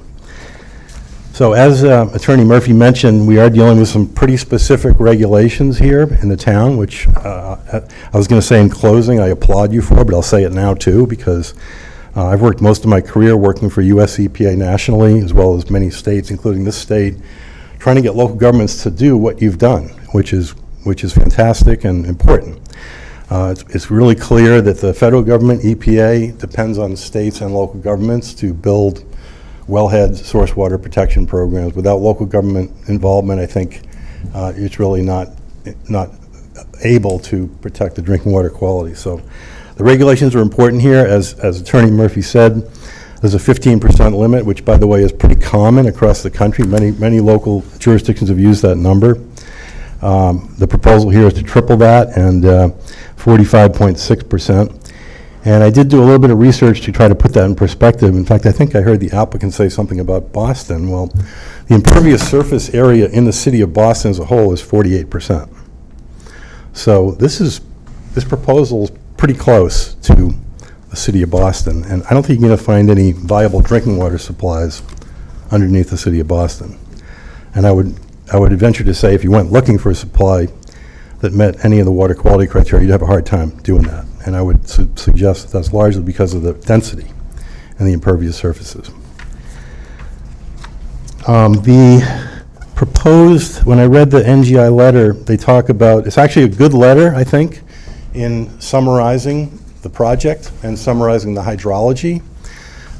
So as Attorney Murphy mentioned, we are dealing with some pretty specific regulations here in the town, which I was going to say in closing, I applaud you for, but I'll say it now too, because I've worked most of my career working for US EPA nationally, as well as many states, including this state, trying to get local governments to do what you've done, which is fantastic and important. It's really clear that the federal government, EPA, depends on states and local governments to build wellhead source water protection programs. Without local government involvement, I think it's really not able to protect the drinking water quality. So the regulations are important here. As Attorney Murphy said, there's a 15% limit, which, by the way, is pretty common across the country. Many local jurisdictions have used that number. The proposal here is to triple that, and 45.6%. And I did do a little bit of research to try to put that in perspective. In fact, I think I heard the applicant say something about Boston. Well, the impervious surface area in the city of Boston as a whole is 48%. So this proposal is pretty close to the city of Boston, and I don't think you're going to find any viable drinking water supplies underneath the city of Boston. And I would venture to say if you went looking for a supply that met any of the water quality criteria, you'd have a hard time doing that. And I would suggest that that's largely because of the density and the impervious surfaces. The proposed, when I read the NGI letter, they talk about, it's actually a good letter, I think, in summarizing the project and summarizing the hydrology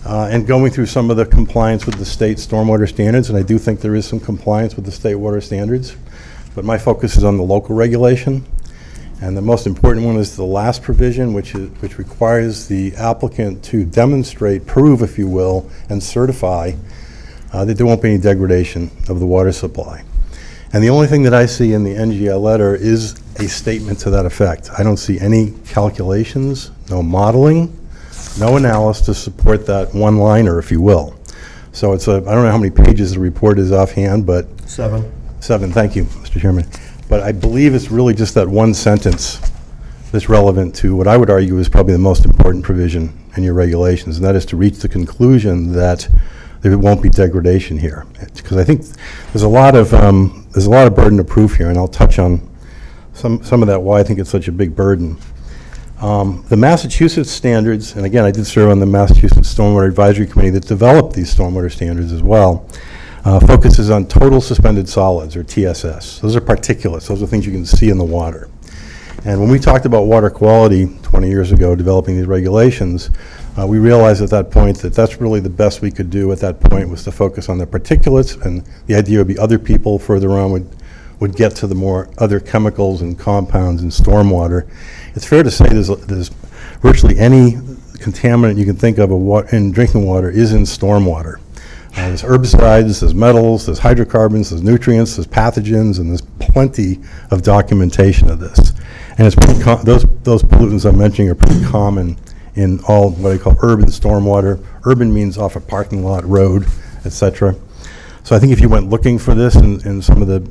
and going through some of the compliance with the state stormwater standards. And I do think there is some compliance with the state water standards, but my focus is on the local regulation. And the most important one is the last provision, which requires the applicant to demonstrate, prove, if you will, and certify that there won't be any degradation of the water supply. And the only thing that I see in the NGL letter is a statement to that effect. I don't see any calculations, no modeling, no analysis to support that one-liner, if you will. So it's I don't know how many pages the report is offhand, but 7. 7, thank you, Mr. Chairman. But I believe it's really just that one sentence that's relevant to what I would argue is probably the most important provision in your regulations, and that is to reach the conclusion that there won't be degradation here. Because I think there's a lot of burden of proof here, and I'll touch on some of that, why I think it's such a big burden. The Massachusetts standards, and again, I did serve on the Massachusetts Stormwater Advisory Committee that developed these stormwater standards as well, focuses on total suspended solids, or TSS. Those are particulates. Those are things you can see in the water. And when we talked about water quality 20 years ago, developing these regulations, we realized at that point that that's really the best we could do at that point, was to focus on the particulates, and the idea would be other people further on would get to the more other chemicals and compounds in stormwater. It's fair to say there's virtually any contaminant you can think of in drinking water is in stormwater. There's herbicides, there's metals, there's hydrocarbons, there's nutrients, there's pathogens, and there's plenty of documentation of this. And it's pretty those pollutants I'm mentioning are pretty common in all what I call urban stormwater. Urban means off a parking lot, road, etc. So I think if you went looking for this in some of the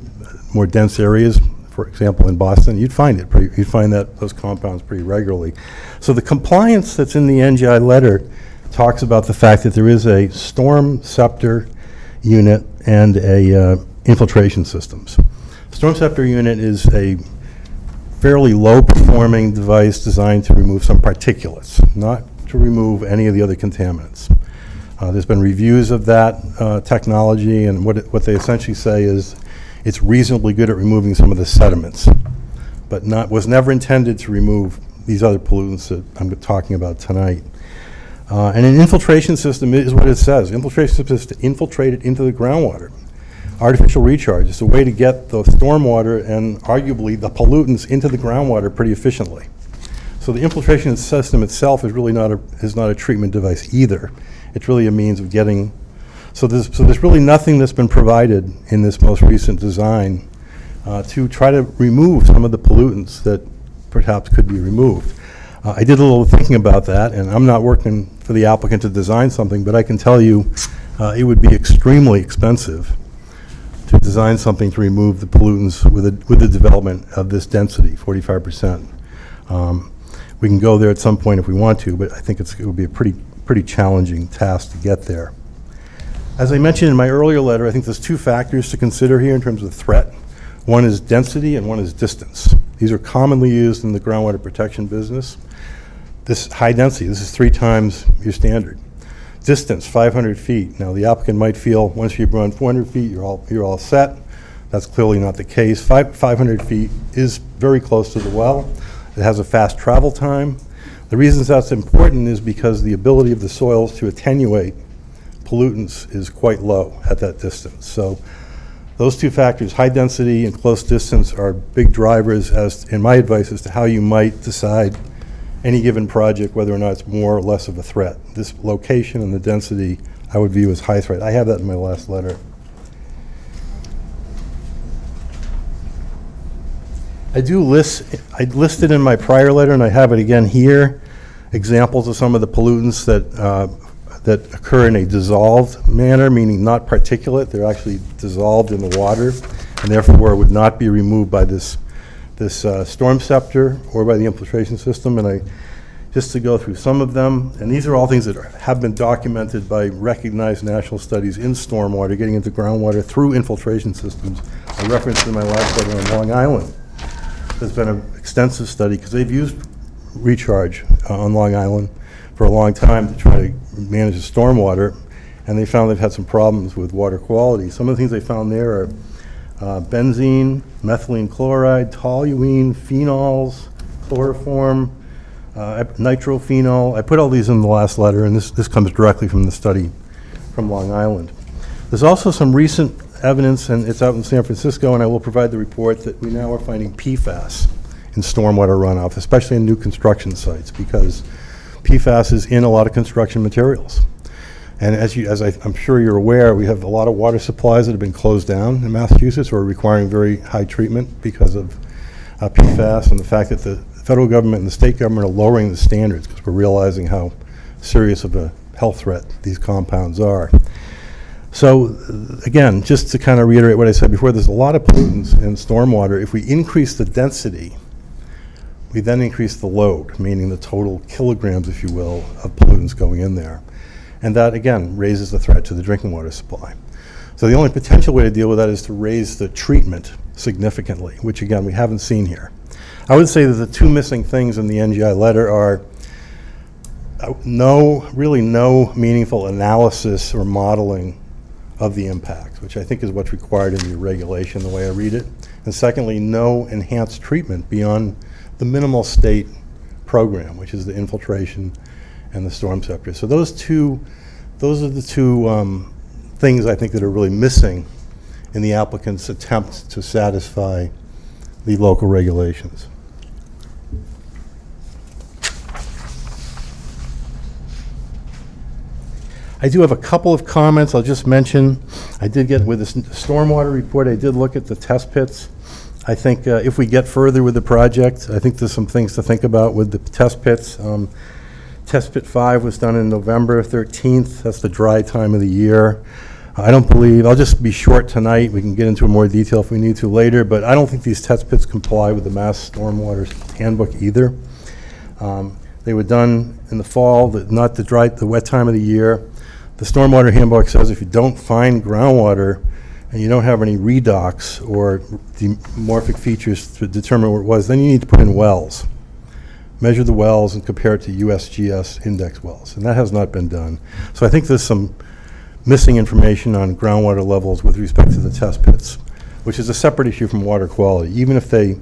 more dense areas, for example in Boston, you'd find those compounds pretty regularly. So the compliance that's in the NGI letter talks about the fact that there is a storm scepter unit and a infiltration systems. Storm scepter unit is a fairly low-performing device designed to remove some particulates, not to remove any of the other contaminants. There's been reviews of that technology, and what they essentially say is it's reasonably good at removing some of the sediments, but was never intended to remove these other pollutants that I'm talking about tonight. And an infiltration system is what it says. Infiltration system is to infiltrate it into the groundwater. Artificial recharge is a way to get the stormwater and arguably the pollutants into the groundwater pretty efficiently. So the infiltration system itself is really not a treatment device either. It's really a means of getting. So there's really nothing that's been provided in this most recent design to try to remove some of the pollutants that perhaps could be removed. I did a little thinking about that, and I'm not working for the applicant to design something, but I can tell you it would be extremely expensive to design something to remove the pollutants with the development of this density, 45%. We can go there at some point if we want to, but I think it would be a pretty challenging task to get there. As I mentioned in my earlier letter, I think there's two factors to consider here in terms of threat. One is density and one is distance. These are commonly used in the groundwater protection business. This high density, this is 3 times your standard. Distance, 500 feet. Now the applicant might feel once you've run 400 feet, you're all set. That's clearly not the case. 500 feet is very close to the well. It has a fast travel time. The reasons that's important is because the ability of the soils to attenuate pollutants is quite low at that distance. So those two factors, high density and close distance, are big drivers in my advice as to how you might decide any given project, whether or not it's more or less of a threat. This location and the density I would view as high threat. I have that in my last letter. I listed in my prior letter, and I have it again here, examples of some of the pollutants that occur in a dissolved manner, meaning not particulate. They're actually dissolved in the water, and therefore would not be removed by this storm scepter or by the infiltration system. And just to go through some of them, and these are all things that have been documented by recognized national studies in stormwater, getting into groundwater through infiltration systems. I referenced in my last letter on Long Island. There's been an extensive study, because they've used recharge on Long Island for a long time to try to manage the stormwater, and they found they've had some problems with water quality. Some of the things they found there are benzene, methylene chloride, toluene, phenols, chloroform, nitrophenol. I put all these in the last letter, and this comes directly from the study from Long Island. There's also some recent evidence, and it's out in San Francisco, and I will provide the report, that we now are finding PFAS in stormwater runoff, especially in new construction sites, because PFAS is in a lot of construction materials. And as I'm sure you're aware, we have a lot of water supplies that have been closed down in Massachusetts or are requiring very high treatment because of PFAS, and the fact that the federal government and the state government are lowering the standards because we're realizing how serious of a health threat these compounds are. So again, just to kind of reiterate what I said before, there's a lot of pollutants in stormwater. If we increase the density, we then increase the load, meaning the total kilograms, if you will, of pollutants going in there. And that, again, raises the threat to the drinking water supply. So the only potential way to deal with that is to raise the treatment significantly, which, again, we haven't seen here. I would say that the two missing things in the NGI letter are really no meaningful analysis or modeling of the impact, which I think is what's required in the regulation, the way I read it. And secondly, no enhanced treatment beyond the minimal state program, which is the infiltration and the storm scepter. So those are the two things I think that are really missing in the applicant's attempt to satisfy the local regulations. I do have a couple of comments I'll just mention. I did get with the stormwater report, I did look at the test pits. I think if we get further with the project, I think there's some things to think about with the test pits. Test pit 5 was done in November 13th. That's the dry time of the year. I don't believe, I'll just be short tonight. We can get into more detail if we need to later, but I don't think these test pits comply with the Mass Stormwater Handbook either. They were done in the fall, not the wet time of the year. The Stormwater Handbook says if you don't find groundwater and you don't have any redox or dimorphic features to determine where it was, then you need to put in wells. Measure the wells and compare it to USGS index wells, and that has not been done. So I think there's some missing information on groundwater levels with respect to the test pits, which is a separate issue from water quality. Even if the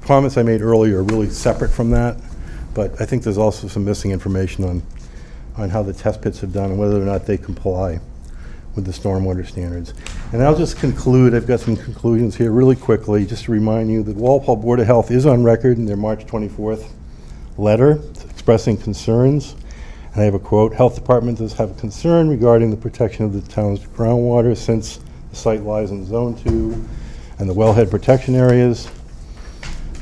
comments I made earlier are really separate from that, but I think there's also some missing information on how the test pits have done and whether or not they comply with the stormwater standards. And I'll just conclude, I've got some conclusions here really quickly, just to remind you that Walpole Board of Health is on record in their March 24th letter expressing concerns. And I have a quote, "Health Department does have a concern regarding the protection of the town's groundwater since the site lies in Zone 2 and the wellhead protection areas.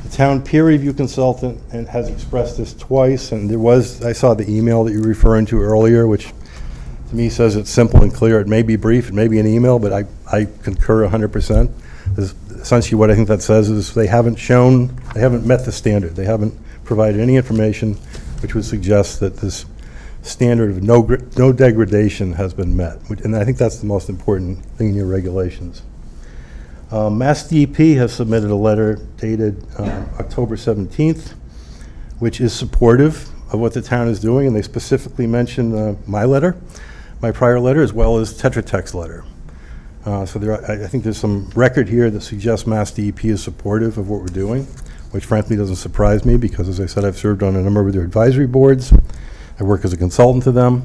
The town peer review consultant has expressed this twice, and I saw the email that you were referring to earlier, which to me says it's simple and clear. It may be brief, it may be an email, but I concur 100%. Essentially what I think that says is they haven't met the standard. They haven't provided any information which would suggest that this standard of no degradation has been met. And I think that's the most important thing in your regulations. Mass DEP has submitted a letter dated October 17th, which is supportive of what the town is doing, and they specifically mention my prior letter, as well as Tetra Tech's letter. So I think there's some record here that suggests Mass DEP is supportive of what we're doing, which frankly doesn't surprise me because, as I said, I've served on a number of their advisory boards. I work as a consultant to them.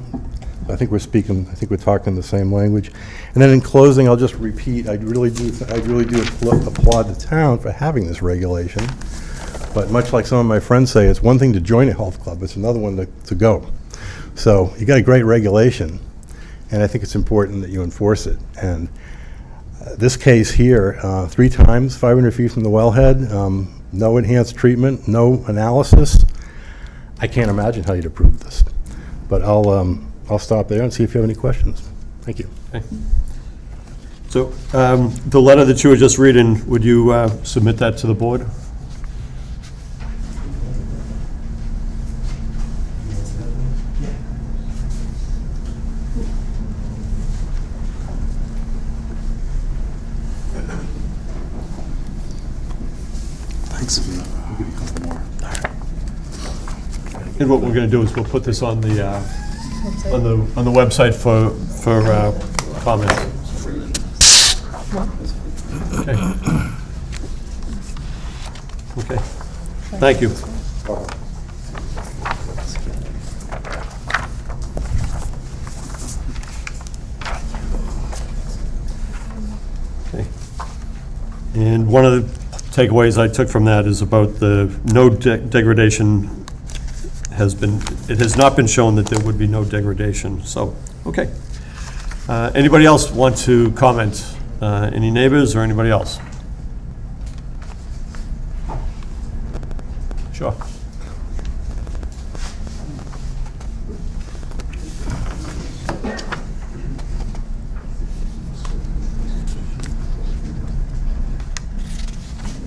I think we're talking the same language. And then in closing, I'll just repeat, I really do applaud the town for having this regulation. But much like some of my friends say, it's one thing to join a health club, it's another one to go. So you got a great regulation, and I think it's important that you enforce it. And this case here, 3 times, 500 feet from the wellhead, no enhanced treatment, no analysis. I can't imagine how you'd approve this. But I'll stop there and see if you have any questions. Thank you. Okay. So the letter that you were just reading, would you submit that to the board? Thanks. I'll give you a couple more. And what we're going to do is we'll put this on the website for comments. Okay. Thank you. Okay. And one of the takeaways I took from that is about the no degradation it has not been shown that there would be no degradation. So, okay. Anybody else want to comment? Any neighbors or anybody else? Sure.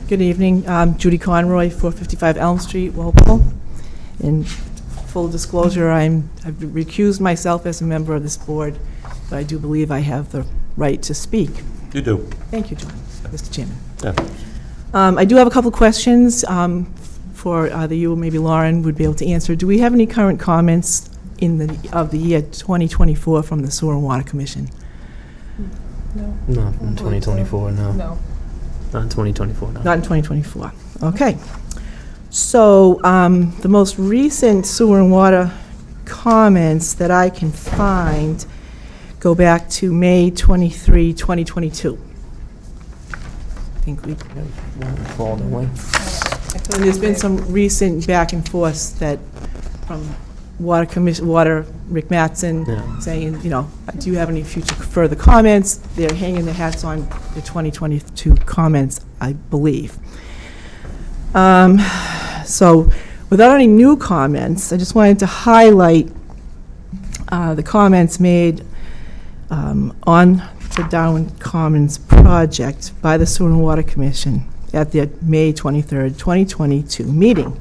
Good evening. I'm Judy Conroy, 455 Elm Street, Walpole. In full disclosure, I've recused myself as a member of this board, but I do believe I have the right to speak. You do. Thank you, John, Mr. Chairman. Yeah. I do have a couple questions for either you or maybe Lauren would be able to answer. Do we have any current comments of the year 2024 from the Sewer and Water Commission? No. Not in 2024, no. No. Not in 2024, no. Not in 2024. Okay. So the most recent sewer and water comments that I can find go back to May 23, 2022. I think we, and there's been some recent back and forth that from Water Commission, Rick Mattson, saying, you know, do you have any further comments? They're hanging their hats on the 2022 comments, I believe. So without any new comments, I just wanted to highlight the comments made on the Darwin Commons project by the Sewer and Water Commission at their May 23rd, 2022 meeting.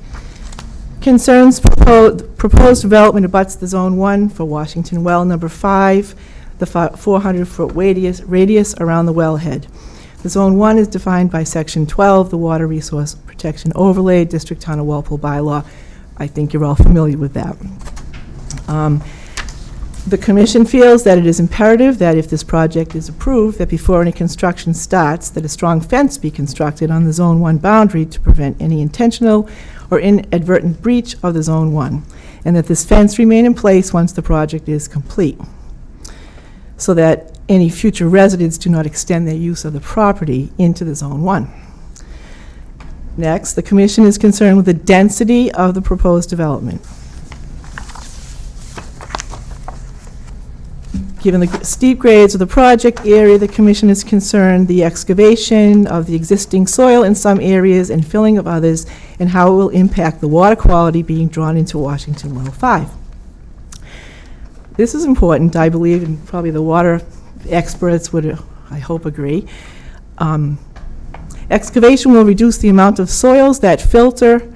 Concerns proposed development abuts the Zone 1 for Washington Well Number 5, the 400-foot radius around the wellhead. The Zone 1 is defined by Section 12, the Water Resource Protection Overlay, District Town of Walpole bylaw. I think you're all familiar with that. The Commission feels that it is imperative that if this project is approved, that before any construction starts, that a strong fence be constructed on the Zone 1 boundary to prevent any intentional or inadvertent breach of the Zone 1, and that this fence remain in place once the project is complete, so that any future residents do not extend their use of the property into the Zone 1. Next, the Commission is concerned with the density of the proposed development. Given the steep grades of the project area, the Commission is concerned the excavation of the existing soil in some areas and filling of others, and how it will impact the water quality being drawn into Washington Well 5. This is important, I believe, and probably the water experts would, I hope, agree. Excavation will reduce the amount of soils that filter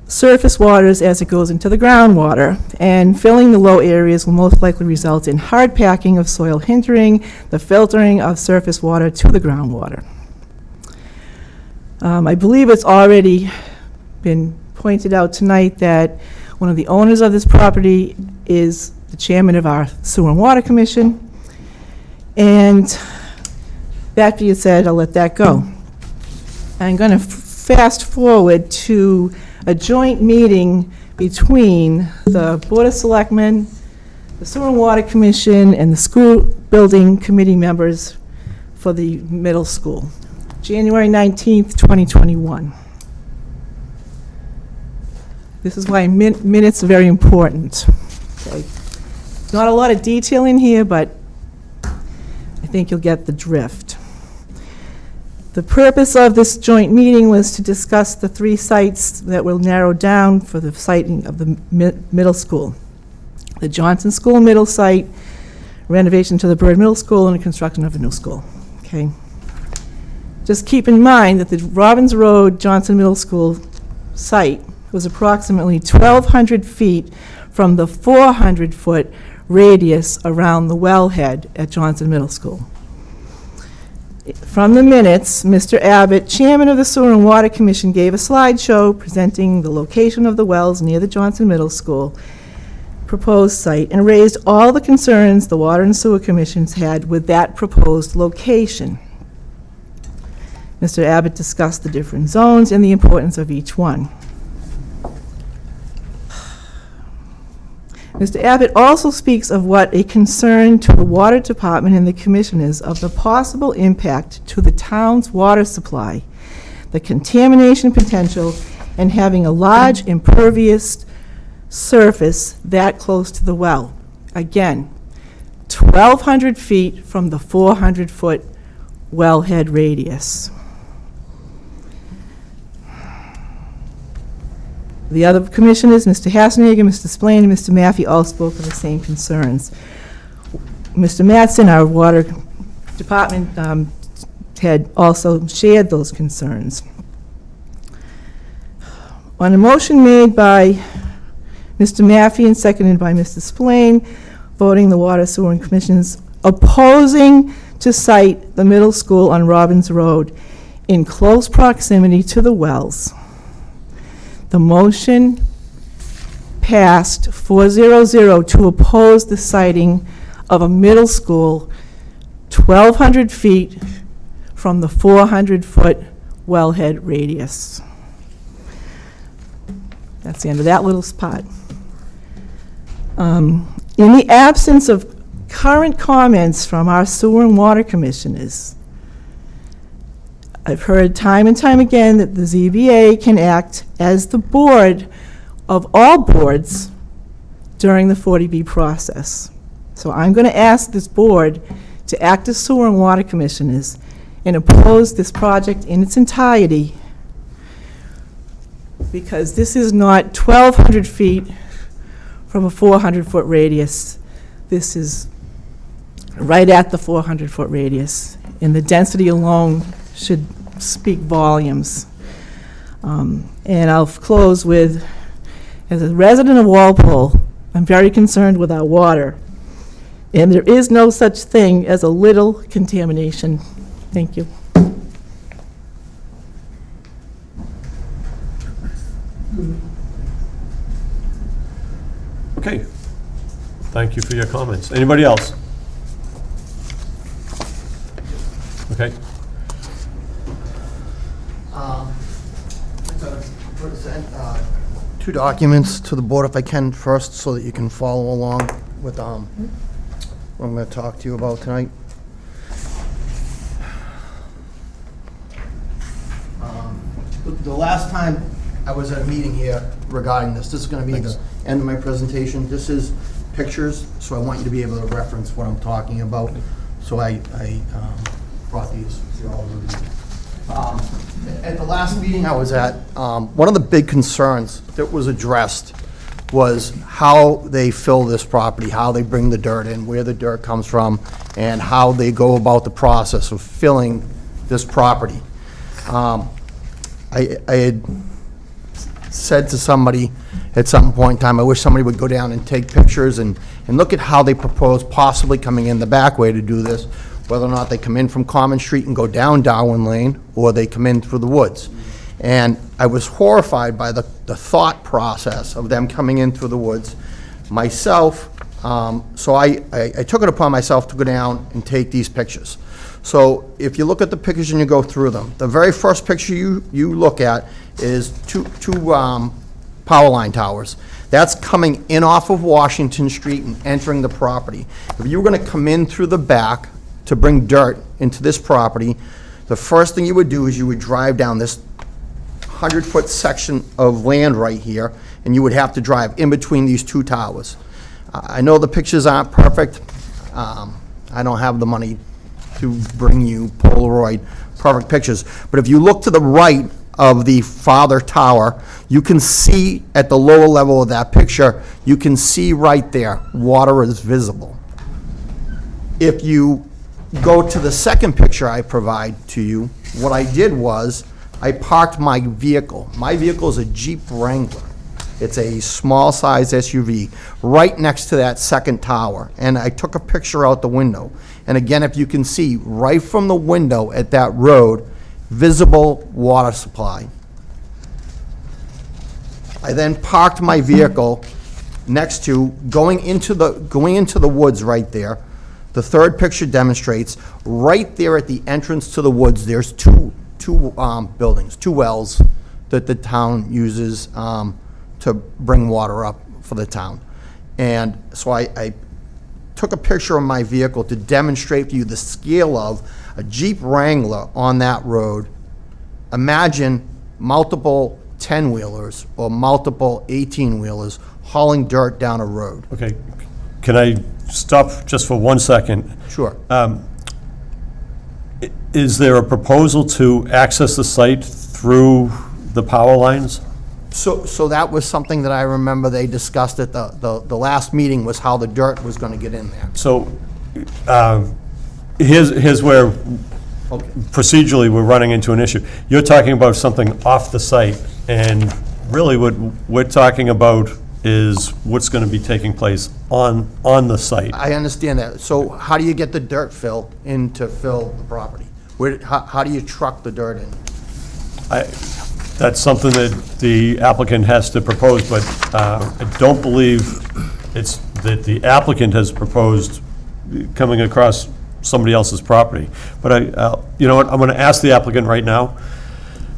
surface waters as it goes into the groundwater, and filling the low areas will most likely result in hard packing of soil, hindering the filtering of surface water to the groundwater. I believe it's already been pointed out tonight that one of the owners of this property is the chairman of our Sewer and Water Commission, and that being said, I'll let that go. I'm going to fast forward to a joint meeting between the Board of Selectmen, the Sewer and Water Commission, and the School Building Committee members for the middle school, January 19th, 2021. This is why minutes are very important. Okay. Not a lot of detail in here, but I think you'll get the drift. The purpose of this joint meeting was to discuss the 3 sites that were narrowed down for the siting of the middle school. The Johnson School middle site, renovation to the Bird Middle School, and the construction of a new school. Okay. Just keep in mind that the Robbins Road Johnson Middle School site was approximately 1,200 feet from the 400-foot radius around the wellhead at Johnson Middle School. From the minutes, Mr. Abbott, chairman of the Sewer and Water Commission, gave a slideshow presenting the location of the wells near the Johnson Middle School proposed site, and raised all the concerns the Water and Sewer Commissions had with that proposed location. Mr. Abbott discussed the different zones and the importance of each one. Mr. Abbott also speaks of what a concern to the Water Department and the Commission is of the possible impact to the town's water supply, the contamination potential, and having a large impervious surface that close to the well. Again, 1,200 feet from the 400-foot wellhead radius. The other commissioners, Mr. Hassenegger, Mr. Splain, and Mr. Maffey, all spoke of the same concerns. Mr. Mattson, our water department had also shared those concerns. On a motion made by Mr. Maffey and seconded by Mr. Splain, voting the Water, Sewer, and Commissions opposing to site the middle school on Robbins Road in close proximity to the wells. The motion passed 4-0-0 to oppose the siting of a middle school 1,200 feet from the 400-foot wellhead radius. That's the end of that little spot. In the absence of current comments from our sewer and water commissioners, I've heard time and time again that the ZBA can act as the board of all boards during the 40B process. So I'm going to ask this board to act as sewer and water commissioners and oppose this project in its entirety, because this is not 1,200 feet from a 400-foot radius. This is right at the 400-foot radius, and the density alone should speak volumes. And I'll close with, as a resident of Walpole, I'm very concerned with our water, and there is no such thing as a little contamination. Thank you. Okay. Thank you for your comments. Anybody else? Okay. I'd like to present two documents to the board if I can first, so that you can follow along with what I'm going to talk to you about tonight. The last time I was at a meeting here regarding this is going to be the end of my presentation. This is pictures, so I want you to be able to reference what I'm talking about. So I brought these for all of you. At the last meeting I was at, one of the big concerns that was addressed was how they fill this property, how they bring the dirt in, where the dirt comes from, and how they go about the process of filling this property. I had said to somebody at some point in time, I wish somebody would go down and take pictures and look at how they propose possibly coming in the back way to do this, whether or not they come in from Common Street and go down Darwin Lane, or they come in through the woods. And I was horrified by the thought process of them coming in through the woods. Myself, so I took it upon myself to go down and take these pictures. So if you look at the pictures and you go through them, the very first picture you look at is two power line towers. That's coming in off of Washington Street and entering the property. If you were going to come in through the back to bring dirt into this property, the first thing you would do is you would drive down this 100-foot section of land right here, and you would have to drive in between these two towers. I know the pictures aren't perfect. I don't have the money to bring you Polaroid perfect pictures, but if you look to the right of the farther tower, you can see at the lower level of that picture, you can see right there, water is visible. If you go to the second picture I provide to you, what I did was, I parked my vehicle. My vehicle is a Jeep Wrangler. It's a small size SUV, right next to that second tower. And I took a picture out the window. And again, if you can see, right from the window at that road, visible water supply. I then parked my vehicle next to, going into the woods right there. The third picture demonstrates, right there at the entrance to the woods, there's two buildings, two wells that the town uses to bring water up for the town. And so I took a picture of my vehicle to demonstrate for you the scale of a Jeep Wrangler on that road. Imagine multiple 10-wheelers or multiple 18-wheelers hauling dirt down a road. Okay. Can I stop just for 1 second? Sure. Is there a proposal to access the site through the power lines? So that was something that I remember they discussed at the last meeting, was how the dirt was going to get in there. So here's where procedurally we're running into an issue. You're talking about something off the site, and really what we're talking about is what's going to be taking place on the site. I understand that. So how do you get the dirt filled in to fill the property? How do you truck the dirt in? That's something that the applicant has to propose, but I don't believe it's that the applicant has proposed coming across somebody else's property. But you know what, I'm going to ask the applicant right now.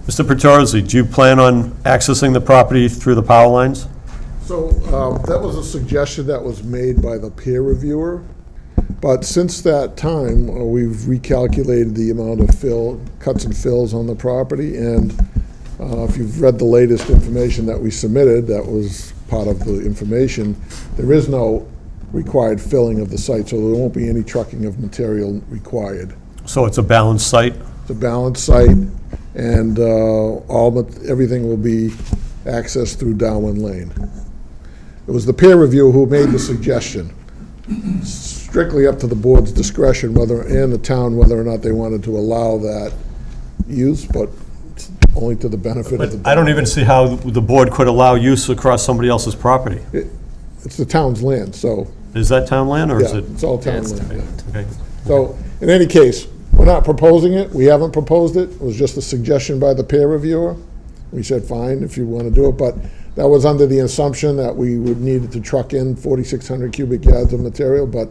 Mr. Pretorzi, do you plan on accessing the property through the power lines? So that was a suggestion that was made by the peer reviewer, but since that time, we've recalculated the amount of cuts and fills on the property, and if you've read the latest information that we submitted, that was part of the information, there is no required filling of the site, so there won't be any trucking of material required. So it's a balanced site? It's a balanced site, and everything will be accessed through Darwin Lane. It was the peer review who made the suggestion. Strictly up to the board's discretion and the town whether or not they wanted to allow that use, but it's only to the benefit of the board. I don't even see how the board could allow use across somebody else's property. It's the town's land, so. Is that town land, or is Yeah, it? it's all town land, yeah. Okay. So, in any case, we're not proposing it, we haven't proposed it, it was just a suggestion by the peer reviewer. We said, fine, if you want to do it, but that was under the assumption that we would need to truck in 4,600 cubic yards of material, but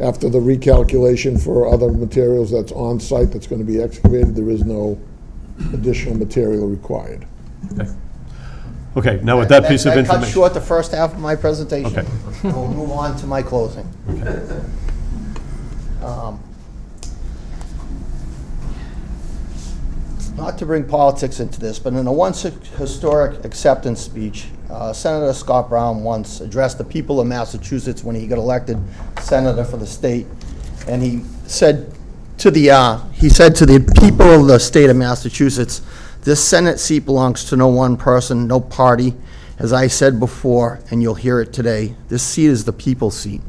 after the recalculation for other materials that's on site that's going to be excavated, there is no additional material required. Okay, now with that piece of That information. cuts short the first half of my presentation. Okay. We'll move on to my closing. Not to bring politics into this, but in a once historic acceptance speech, Senator Scott Brown once addressed the people of Massachusetts when he got elected senator for the state, and he said to the people of the state of Massachusetts, this Senate seat belongs to no one person, no party. As I said before, and you'll hear it today, this seat is the people's seat.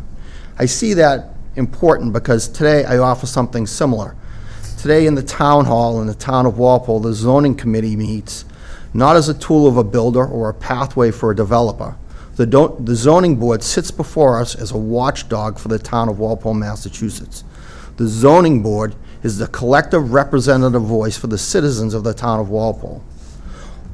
I see that important because today I offer something similar. Today in the town hall in the town of Walpole, the zoning committee meets not as a tool of a builder or a pathway for a developer. The zoning board sits before us as a watchdog for the town of Walpole, Massachusetts. The zoning board is the collective representative voice for the citizens of the town of Walpole.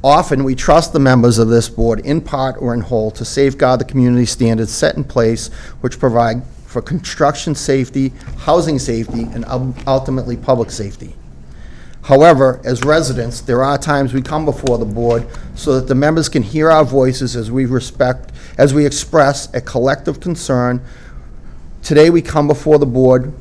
Often, we trust the members of this board, in part or in whole, to safeguard the community standards set in place which provide for construction safety, housing safety, and ultimately public safety. However, as residents, there are times we come before the board so that the members can hear our voices as we express a collective concern. Today, we come before the board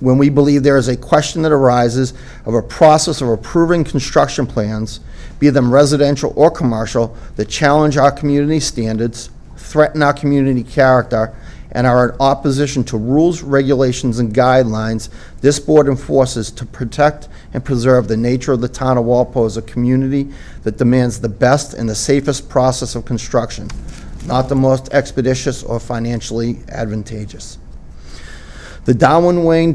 when we believe there is a question that arises of a process of approving construction plans, be them residential or commercial, that challenge our community standards, threaten our community character, and are in opposition to rules, regulations, and guidelines this board enforces to protect and preserve the nature of the town of Walpole as a community that demands the best and the safest process of construction, not the most expeditious or financially advantageous. The Darwin Lane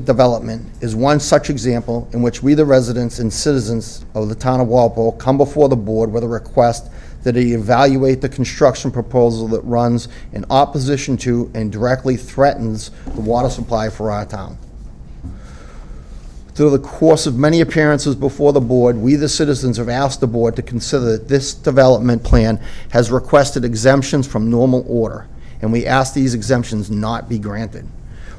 development is one such example in which we, the residents and citizens of the town of Walpole, come before the board with a request that he evaluate the construction proposal that runs in opposition to and directly threatens the water supply for our town. Through the course of many appearances before the board, we, the citizens, have asked the board to consider that this development plan has requested exemptions from normal order, and we ask these exemptions not be granted.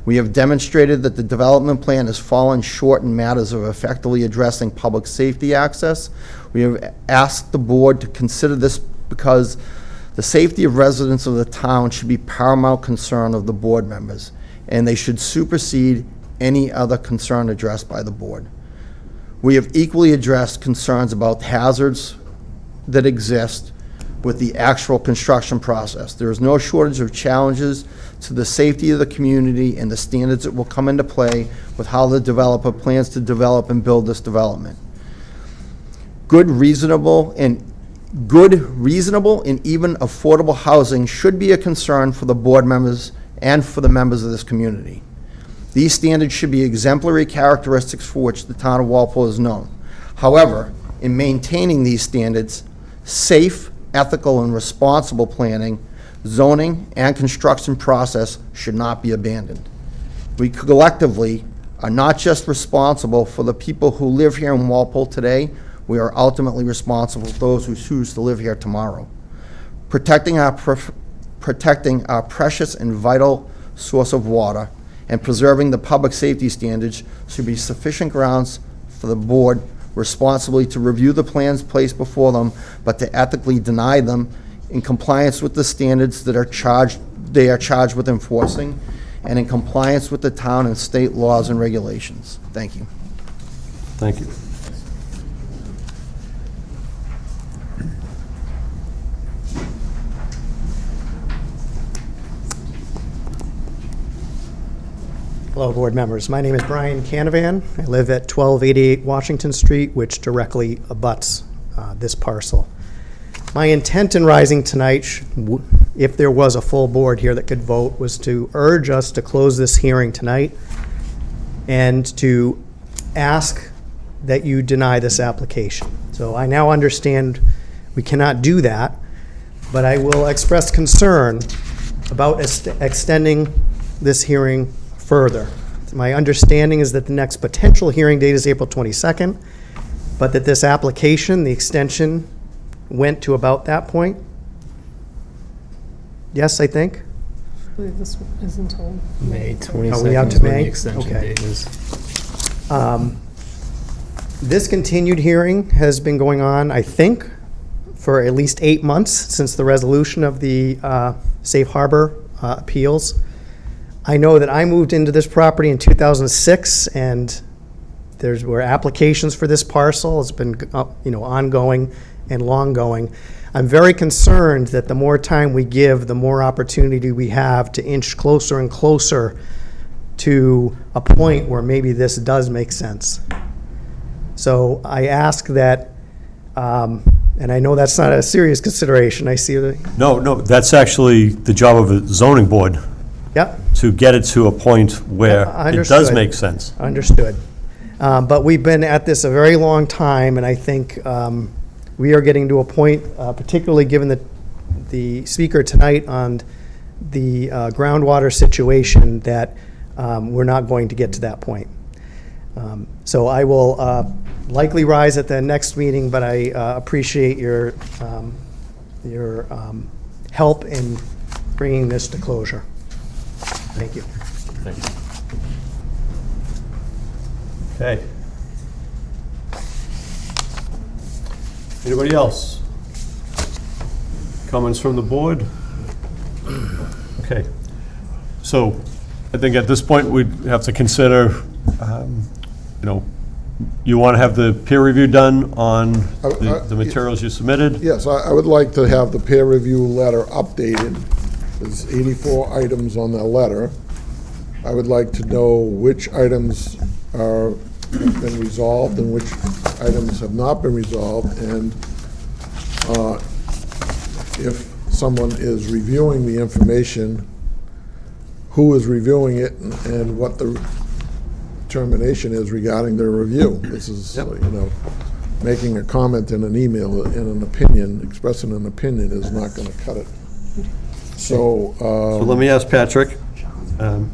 We have demonstrated that the development plan has fallen short in matters of effectively addressing public safety access. We have asked the board to consider this because the safety of residents of the town should be paramount concern of the board members, and they should supersede any other concern addressed by the board. We have equally addressed concerns about hazards that exist with the actual construction process. There is no shortage of challenges to the safety of the community and the standards that will come into play with how the developer plans to develop and build this development. Good, reasonable, and even affordable housing should be a concern for the board members and for the members of this community. These standards should be exemplary characteristics for which the town of Walpole is known. However, in maintaining these standards, safe, ethical, and responsible planning, zoning, and construction process should not be abandoned. We collectively are not just responsible for the people who live here in Walpole today, we are ultimately responsible for those who choose to live here tomorrow. Protecting our precious and vital source of water and preserving the public safety standards should be sufficient grounds for the board responsibly to review the plans placed before them, but to ethically deny them in compliance with the standards that they are charged with enforcing, and in compliance with the town and state laws and regulations. Thank you. Thank you. Hello, board members. My name is Brian Canavan. I live at 1288 Washington Street, which directly abuts this parcel. My intent in rising tonight, if there was a full board here that could vote, was to urge us to close this hearing tonight and to ask that you deny this application. So I now understand we cannot do that, but I will express concern about extending this hearing further. My understanding is that the next potential hearing date is April 22nd, but that this application, the extension, went to about that point. Yes, I think? I believe this is until May 22nd. Are we out to is when May? the extension Okay. date is. This continued hearing has been going on, I think, for at least 8 months since the resolution of the Safe Harbor appeals. I know that I moved into this property in 2006, and there were applications for this parcel. It's been, ongoing and long-going. I'm very concerned that the more time we give, the more opportunity we have to inch closer and closer to a point where maybe this does make sense. So I ask that, and I know that's not a serious consideration. I see the, No, that's actually the job of a zoning board, yep. to get it to a point where it does Understood. make sense. Understood. But we've been at this a very long time, and I think we are getting to a point, particularly given the speaker tonight on the groundwater situation, that we're not going to get to that point. So I will likely rise at the next meeting, but I appreciate your help in bringing this to closure. Thank you. Thank you. Okay. Anybody else? Comments from the board? Okay. So I think at this point, we'd have to consider, you want to have the peer review done on the materials you submitted? Yes, I would like to have the peer review letter updated. There's 84 items on the letter. I would like to know which items have been resolved and which items have not been resolved, and if someone is reviewing the information, who is reviewing it and what the determination is regarding their review. This is, making a comment in an email, in an opinion, expressing an opinion is not going to cut it. So let me ask Patrick.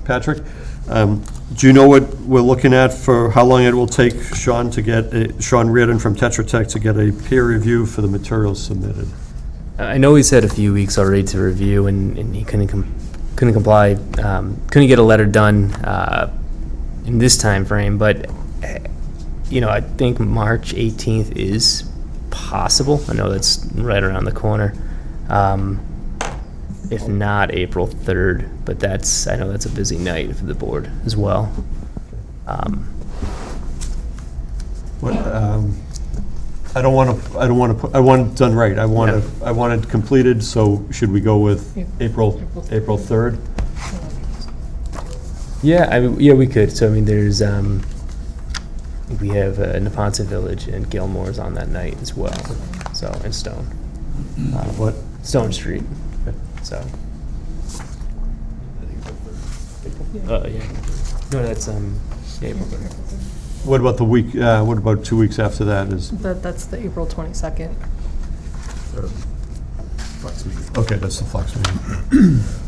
Patrick, do you know what we're looking at for how long it will take Sean Reardon from Tetra Tech to get a peer review for the materials submitted? I know he said a few weeks already to review, and he couldn't comply, couldn't get a letter done in this time frame, but I think March 18th is possible. I know that's right around the corner. If not April 3rd, but I know that's a busy night for the board as well. I want it done right. I want it completed, so should we go with April 3rd? Yeah, we could. So, there's, we have Neponset Village and Gilmore's on that night as well, so, and Stone. What? Stone Street, so. Yeah. No, that's, April 3rd. What about the week, what about 2 weeks after that is? That's the April 22nd. Okay, that's the Fox meeting.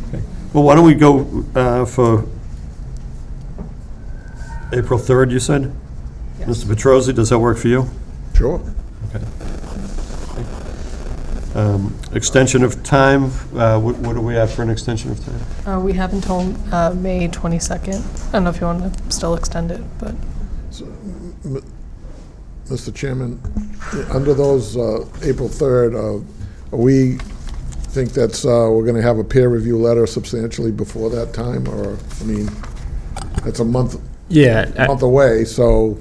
Okay. Well, why don't we go for April 3rd, you said? Yes. Mr. Petrosi, does that work for you? Sure. Okay. Extension of time, what do we have for an extension of time? We have until May 22nd. I don't know if you want to still extend it, but. Mr. Chairman, under those, April 3rd, we think that's, we're gonna have a peer review letter substantially before that time, or, I mean, it's a month away, so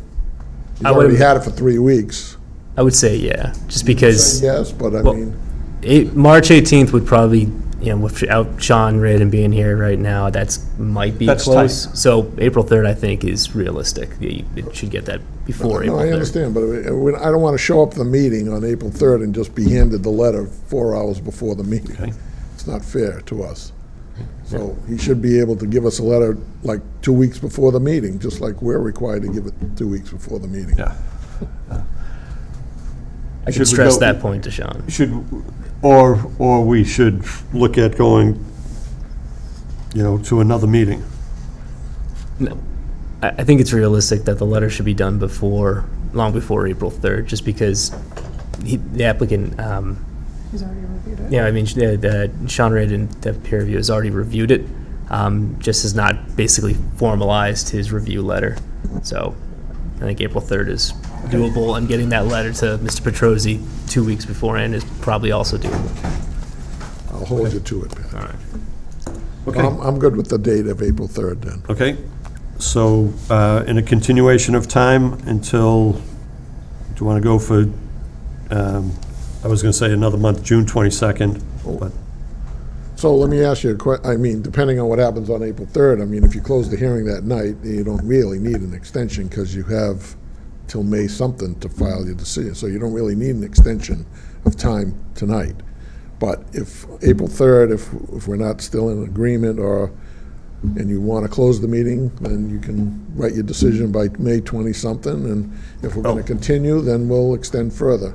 you've already had it for 3 weeks. I would say, yeah, just because. Yes, but I well, mean, March 18th would probably, without Sean Radin being here right now, might be That's close. tight. So April 3rd, I think, is realistic. It should get that before April 3rd. I understand, but I don't want to show up at the meeting on April 3rd and just be handed the letter 4 hours before the meeting. Okay. It's not fair to us. So he should be able to give us a letter like 2 weeks before the meeting, just like we're required to give it 2 weeks before the meeting. Yeah. I Should should we stress go- that point to Sean. Or we should look at going, to another meeting. No, I think it's realistic that the letter should be done long before April 3rd, just because the applicant, He's already reviewed it. yeah, I mean, Sean Radin, the peer review, has already reviewed it, just has not basically formalized his review letter. So I think April 3rd is doable, and getting that letter to Mr. Petrosi 2 weeks beforehand is probably also doable. I'll hold you to it, Pat. All right. Okay. I'm good with the date of April 3rd then. Okay, so in a continuation of time until, do you want to go for, I was going to say another month, June 22nd, but, So let me ask you a I mean, depending on what happens on April 3rd, I mean, if you close the hearing that night, you don't really need an extension because you have till May something to file your decision. So you don't really need an extension of time tonight. But if April 3rd, if we're not still in agreement and you want to close the meeting, then you can write your decision by May 20-something. And if we're going to continue, then we'll extend further.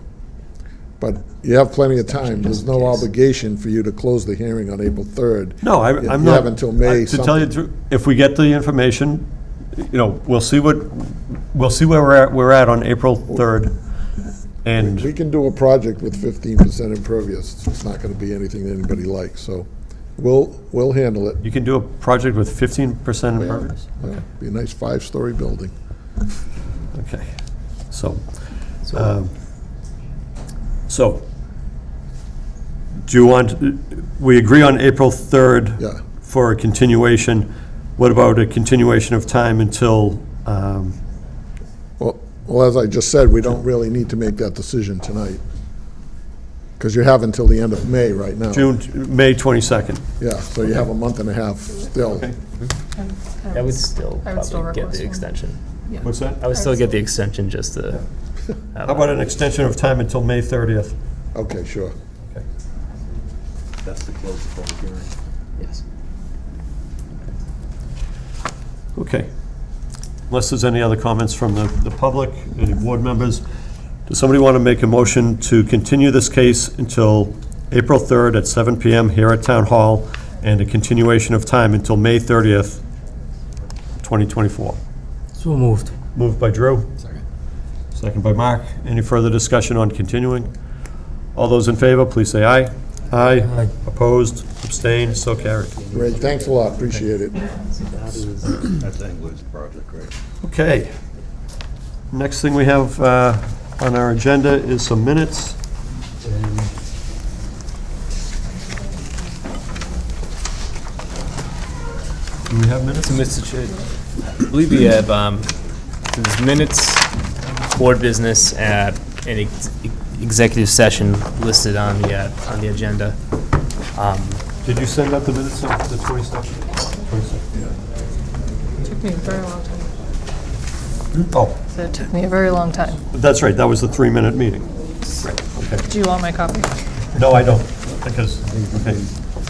But you have plenty of time. There's no obligation for you to close the hearing on April 3rd. no, I'm not. You have until May To tell you the truth, if we get the information, we'll see where we're at on April 3rd. And We can do a project with 15% impervious. It's not going to be anything that anybody likes, so we'll handle it. you can do a project with 15% impervious? Yeah, be a nice 5-story building. Okay, so, do you want, we agree on April 3rd Yeah. for a continuation. What about a continuation of time until, Well, as I just said, we don't really need to make that decision tonight, because you have until the end of May right now. May 22nd? Yeah, so you have a month and a half still. Okay. I would still I would still probably get request the one. extension. What's that? I would still get the extension just to. How about an extension of time until May 30th? Okay, sure. That's the close of public hearing. Yes. Okay. Unless there's any other comments from the public, any board members, does somebody want to make a motion to continue this case until April 3rd at 7 PM here at Town Hall, and a continuation of time until May 30th, 2024? So moved. Moved by Drew. Second by Mark. Any further discussion on continuing? All those in favor, please say aye. Aye. Opposed, abstained, so carried. Great, thanks a lot, appreciate it. That's England's project, right? Okay. Next thing we have on our agenda is some minutes. Do we have minutes? So, Mr. Chair, I believe we have, there's minutes, board business, and executive session listed on the agenda. Did you send out the minutes of the 22nd? It took me a very long time. Oh, So it took me a very long time. that's right, that was the 3-minute meeting. Do you want my copy? No, I don't, because, okay.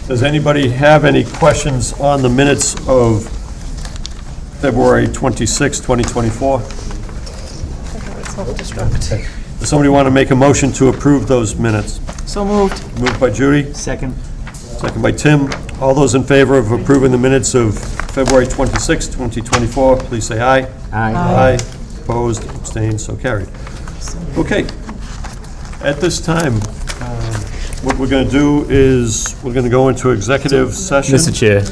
Does anybody have any questions on the minutes of February 26, 2024? Self-destruct. Does somebody want to make a motion to approve those minutes? So moved. Moved by Judy, Second. second by Tim. All those in favor of approving the minutes of February 26, 2024, please say aye. Aye. Opposed, abstained, so carried. Okay. At this time, what we're going to do is, we're going to go into executive session. Mr. Chair,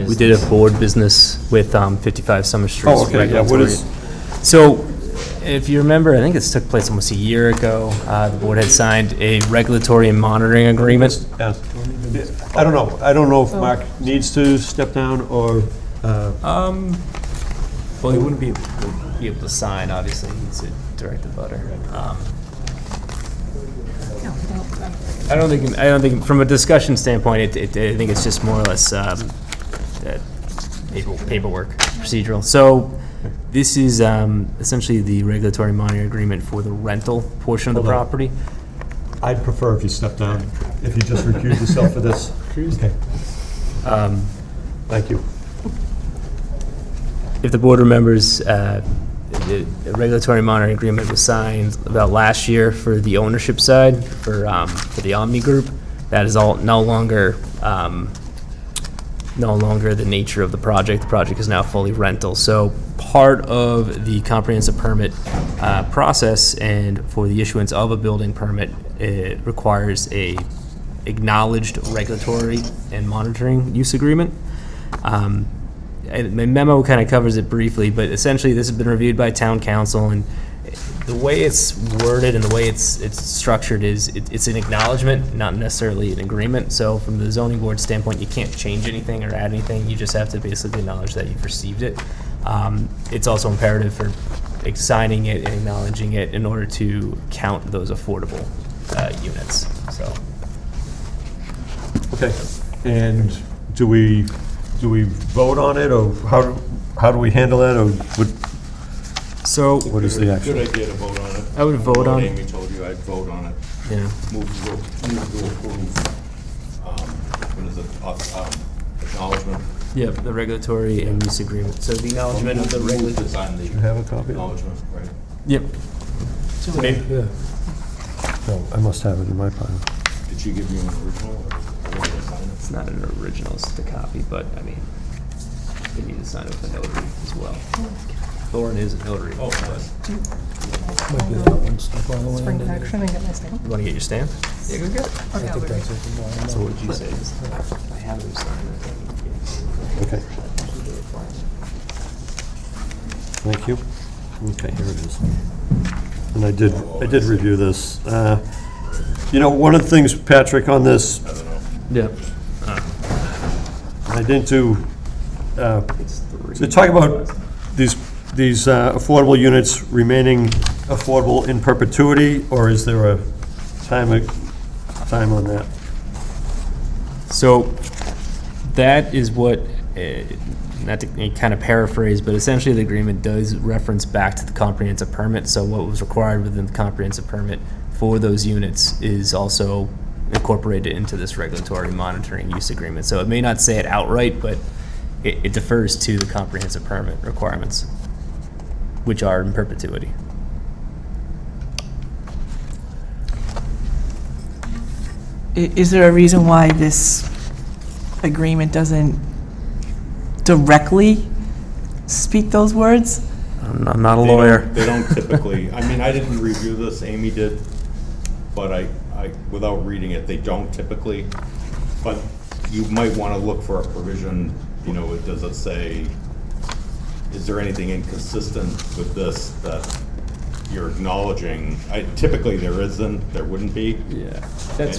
we did a board business with 55 Summer Street. Oh, okay, yeah, what is, So, If you remember, I think this took place almost a year ago. The board had signed a regulatory and monitoring agreement. Yeah. I don't know. I don't know if Mark needs to step down or, Well, he wouldn't be able to sign, obviously, he's a direct abutter. I don't think, from a discussion standpoint, I think it's just more or less paperwork, procedural. So this is essentially the regulatory monitoring agreement for the rental portion of the property. I'd prefer if you step down, if you just recuse yourself for this. Okay. Thank you. If the board remembers, the regulatory monitoring agreement was signed about last year for the ownership side, for the Omni Group. That is all no longer the nature of the project. The project is now fully rental. So part of the comprehensive permit process and for the issuance of a building permit, it requires a acknowledged regulatory and monitoring use agreement. My memo kind of covers it briefly, but essentially this has been reviewed by town council, and the way it's worded and the way it's structured is it's an acknowledgement, not necessarily an agreement. So from the zoning board standpoint, you can't change anything or add anything. You just have to basically acknowledge that you've received it. It's also imperative for signing it and acknowledging it in order to count those affordable units. So. Okay. And do we vote on it, or how do we handle that, or what is the action? Good idea to vote on it. I would vote on it. Amy told you I'd vote on it. Yeah. Move to approve, what is it, acknowledgement? Yeah, the regulatory and use agreement. So the acknowledgement of the Move regulatory. to sign the Have a copy? acknowledgement, right? Yep. Yeah. No, I must have it in my file. Did she give you an original, or did I sign it? It's not an original, it's the copy, but I mean, they need to sign it with a notary as well. Lauren is a notary. Oh, Might be that one stuck all the way Spring underneath. action and get my stamp. You want to get your stamp? Yeah, go get it. I think that's at the bottom. So what did you say? I have them sign it. Okay. Thank you. Okay, here it is. And I did review this. One of the things, Patrick, on this, Yeah. I didn't do, so talk about these affordable units remaining affordable in perpetuity, or is there a time on that? So that is what, not to kind of paraphrase, but essentially the agreement does reference back to the comprehensive permit. So what was required within the comprehensive permit for those units is also incorporated into this regulatory monitoring use agreement. So it may not say it outright, but it defers to the comprehensive permit requirements, which are in perpetuity. Is there a reason why this agreement doesn't directly speak those words? I'm not a lawyer. They don't typically, I mean, I didn't review this, Amy did, but I without reading it, they don't typically. But you might want to look for a provision, does it say, is there anything inconsistent with this that you're acknowledging? Typically there isn't, there wouldn't be. Yeah. And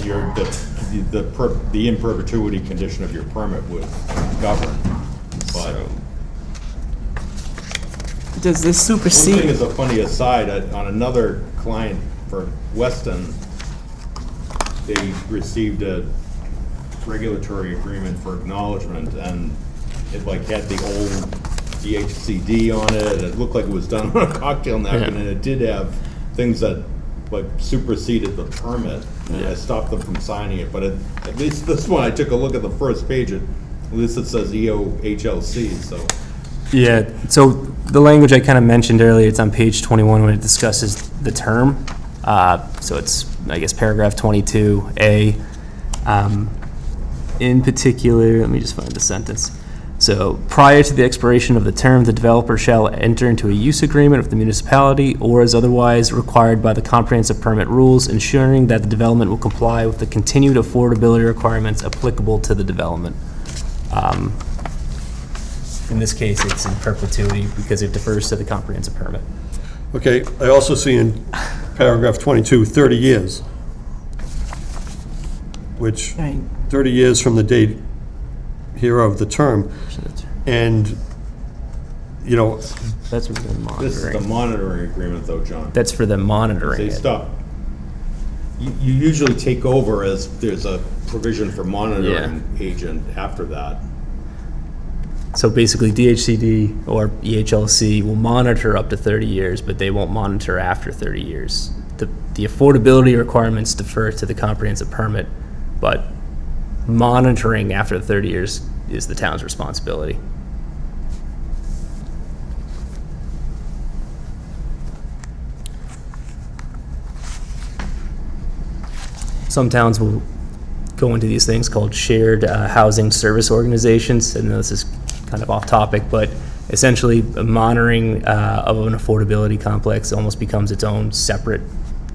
the in perpetuity condition of your permit would govern. But Does this one thing supersede? is a funny aside, on another client for Weston, they received a regulatory agreement for acknowledgement, and it had the old DHCD on it. It looked like it was done on a cocktail napkin, and it did have things that superseded the permit. And I stopped them from signing it, but at least this one, I took a look at the first page. At least it says EOHLC. So Yeah, so the language I kind of mentioned earlier, it's on page 21 when it discusses the term. So it's, I guess, paragraph 22A. In particular, let me just find the sentence. So prior to the expiration of the term, the developer shall enter into a use agreement with the municipality or as otherwise required by the comprehensive permit rules, ensuring that the development will comply with the continued affordability requirements applicable to the development. In this case, it's in perpetuity because it defers to the comprehensive permit. Okay, I also see in paragraph 22, 30 years, which, Right. 30 years from the date hereof, the term, and, you know, That's for the This is the monitoring. monitoring agreement, though, John. That's for the monitoring They it. stop. You usually take over as there's a provision for monitoring agent after that. So basically, DHCD or EHLC will monitor up to 30 years, but they won't monitor after 30 years. The affordability requirements defer to the comprehensive permit, but monitoring after 30 years is the town's responsibility. Some towns will go into these things called shared housing service organizations. And this is kind of off topic, but essentially monitoring of an affordability complex almost becomes its own separate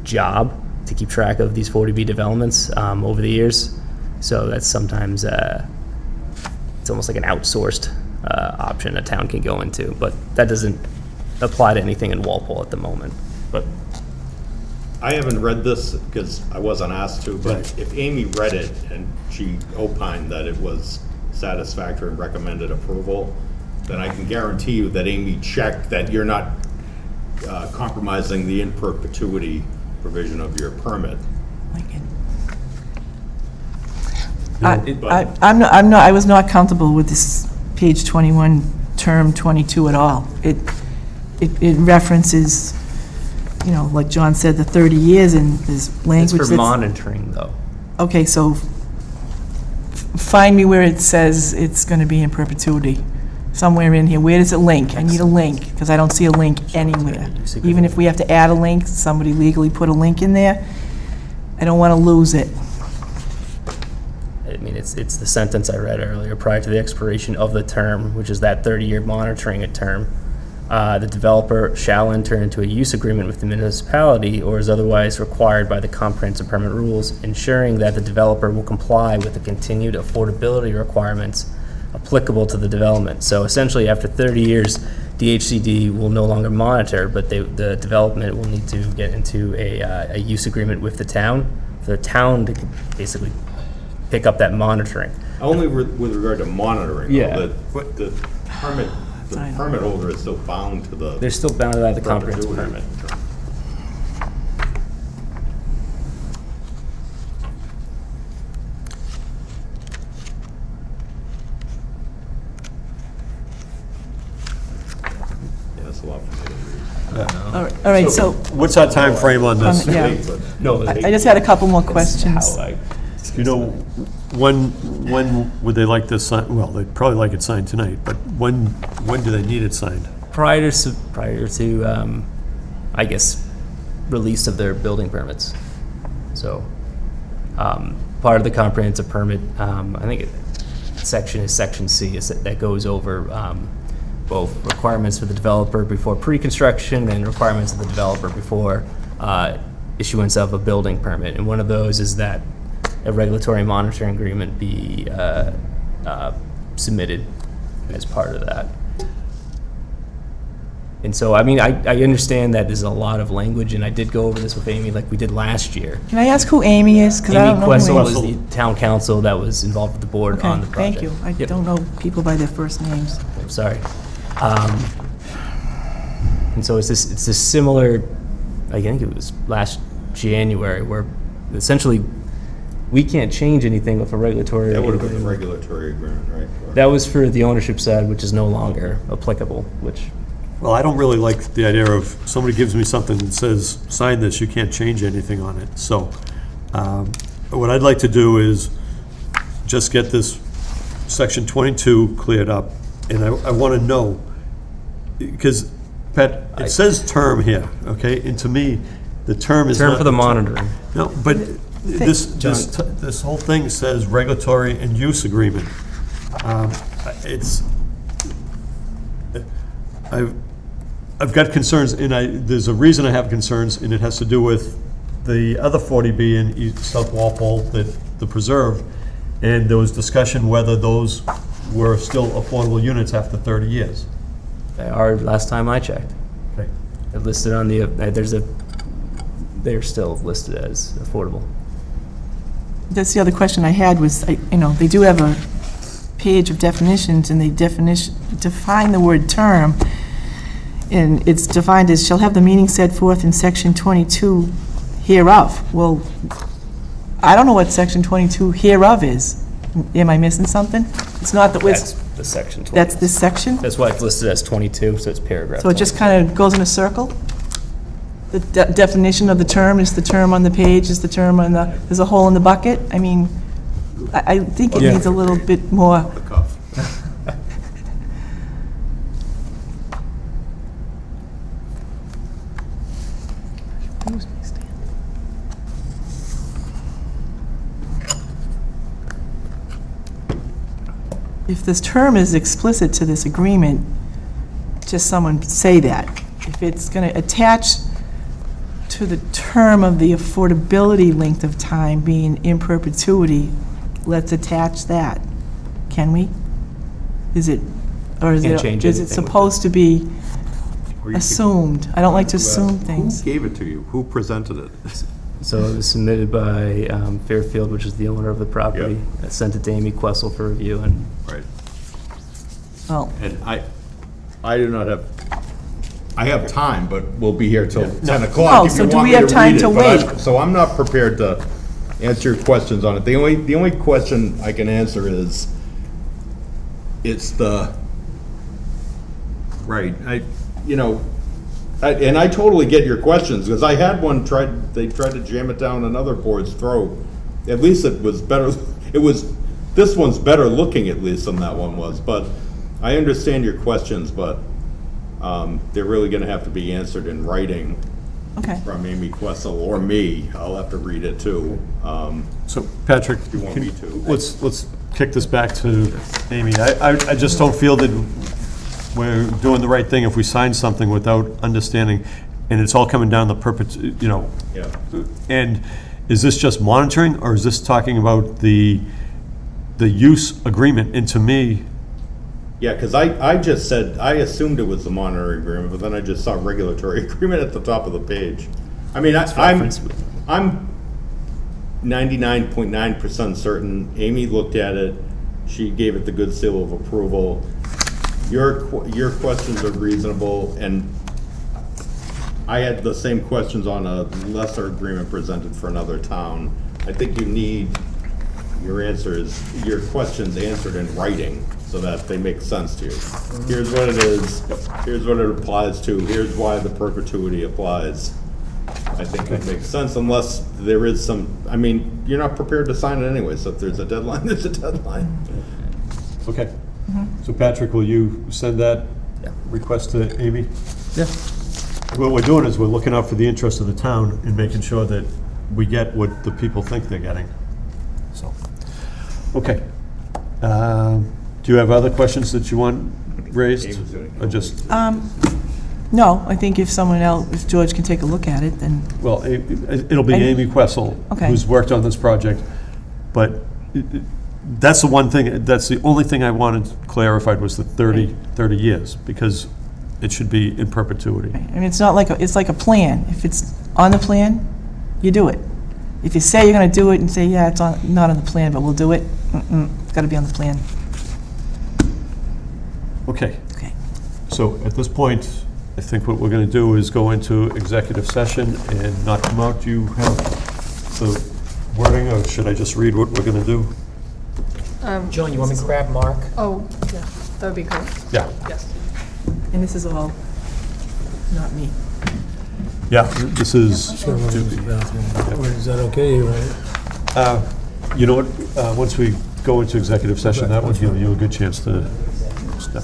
job to keep track of these 40B developments over the years. So that's sometimes, it's almost like an outsourced option a town can go into, but that doesn't apply to anything in Walpole at the moment. But I haven't read this because I wasn't asked to, but if Amy read it and she opined that it was satisfactory and recommended approval, then I can guarantee you that Amy checked that you're not compromising the in perpetuity provision of your permit. I was not comfortable with this page 21, term 22 at all. It references, you know, like John said, the 30 years, and there's it's language for that's... monitoring, though. Okay, so find me where it says it's going to be in perpetuity. Somewhere in here. Where does it link? I need a link, because I don't see a link anywhere. Even if we have to add a link, somebody legally put a link in there, I don't want to lose it. I mean, it's the sentence I read earlier. Prior to the expiration of the term, which is that 30-year monitoring a term, the developer shall enter into a use agreement with the municipality or is otherwise required by the comprehensive permit rules, ensuring that the developer will comply with the continued affordability requirements applicable to the development. So essentially, after 30 years, DHCD will no longer monitor, but the development will need to get into a use agreement with the town for the town to basically pick up that monitoring. Only with regard to monitoring. Yeah. The permit holder is still bound to the. They're still bound by the comprehensive permit. Yeah, that's a lot for me to read. All right, so, what's our time frame on this? yeah. No, I just had a couple more questions. You know, when would they like this signed? Well, they'd probably like it signed tonight, but when do they need it signed? Prior to, I guess, release of their building permits. So, part of the comprehensive permit, I think section is section C, is that goes over both requirements for the developer before pre-construction and requirements of the developer before issuance of a building permit. And one of those is that a regulatory monitoring agreement be submitted as part of that. And so, I mean, I understand that there's a lot of language, and I did go over this with Amy like we did last year. Can I ask who Amy is? Because I don't Amy know Questle who Amy was the town council that was involved with the board on the Okay, project. thank you. I Yep. don't know people by their first names. I'm sorry. And so it's this similar, I think it was last January, where essentially we can't change anything with a regulatory That would have been agreement. a regulatory agreement, right? Or- That was for the ownership side, which is no longer applicable, which, Well, I don't really like the idea of somebody gives me something and says, sign this, you can't change anything on it. So what I'd like to do is just get this section 22 cleared up, and I want to know, because, Pat, it says term here, okay? And to me, the term is not... term for the monitoring. No, but this whole thing says regulatory and use agreement. I've got concerns, and there's a reason I have concerns, and it has to do with the other 40B in South Walpole, the preserve, and there was discussion whether those were still affordable units after 30 years. They are, last time I checked. Okay. They're listed on the, they're still listed as affordable. That's the other question I had was, they do have a page of definitions, and they define the word term, and it's defined as shall have the meaning set forth in section 22 hereof. Well, I don't know what section 22 hereof is. Am I missing something? It's not that That's the section 20. that's this section? That's why it's listed as 22, so it's paragraph So it just 22. kind of goes in a circle? The definition of the term is the term on the page, is the term on the, there's a hole in the bucket? I mean, I think it needs a little bit more. The cuff. If this term is explicit to this agreement, just someone say that. If it's going to attach to the term of the affordability length of time being in perpetuity, let's attach that. Can we? Is it, or is Can't it, change is it anything with supposed to be Or you could- assumed? I don't like to assume things. Who gave it to you? Who presented it? So it was submitted by Fairfield, which is the owner of the property. I sent it to Amy Questle for review, and Right. Well, And I do not have, I have time, but we'll be here till 10 o'clock Oh, if so you do want we me have to time read it, to but I- wait? So I'm not prepared to answer your questions on it. The only question I can answer is, it's the, right, and I totally get your questions, because I had one they tried to jam it down another board's throat. At least it was better, this one's better looking at least than that one was, but I understand your questions, but they're really gonna have to be answered in writing okay. from Amy Questle or me. I'll have to read it too. So, Patrick, You want me to? let's kick this back to Amy. I just don't feel that we're doing the right thing if we sign something without understanding, and it's all coming down the Yeah. And is this just monitoring, or is this talking about the use agreement? And to me, Yeah, because I just said, I assumed it was the monitoring agreement, but then I just saw regulatory agreement at the top of the page. I mean, I'm 99.9% certain. Amy looked at it, she gave it the good seal of approval. Your questions are reasonable, and I had the same questions on a lesser agreement presented for another town. I think you need your questions answered in writing so that they make sense to you. Here's what it is, here's what it applies to, here's why the perpetuity applies. I think it makes sense unless there is some, I mean, you're not prepared to sign it anyway, so if there's a deadline, there's a deadline. okay. So Patrick, will you send that request to Amy? yeah. What we're doing is we're looking out for the interest of the town and making sure that we get what the people think they're getting. So, okay. Do you have other questions that you want raised? Or just, No, I think if someone else, if George can take a look at it, then, well, it'll be Amy Questle, Okay. who's worked on this project. But that's the one thing, that's the only thing I wanted clarified was the 30 years, because it should be in perpetuity. I mean, it's not like, it's like a plan. If it's on the plan, you do it. If you say you're gonna do it and say, yeah, it's not on the plan, but we'll do it, it's gotta be on the plan. Okay. Okay. So at this point, I think what we're going to do is go into executive session and not come out. Do you have the wording, or should I just read what we're going to do? John, you want me to grab Mark? Oh, yeah, that would be great. Yeah. Yes. And this is all not me. Yeah, this is, Is that okay, right? you know what, once we go into executive session, that would give you a good chance to step.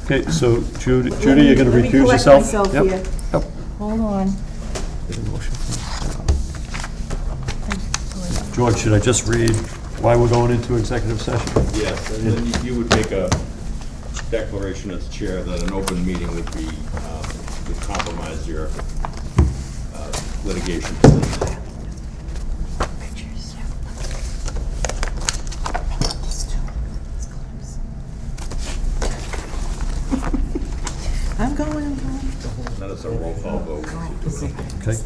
Okay, so Judy, you're going to recuse yourself? Let me Yep. correct myself here. Hold on. George, should I just read why we're going into executive session? Yes, and then you would make a declaration as chair that an open meeting would compromise your litigation position. I'm going. And then it's a roll call vote. Okay.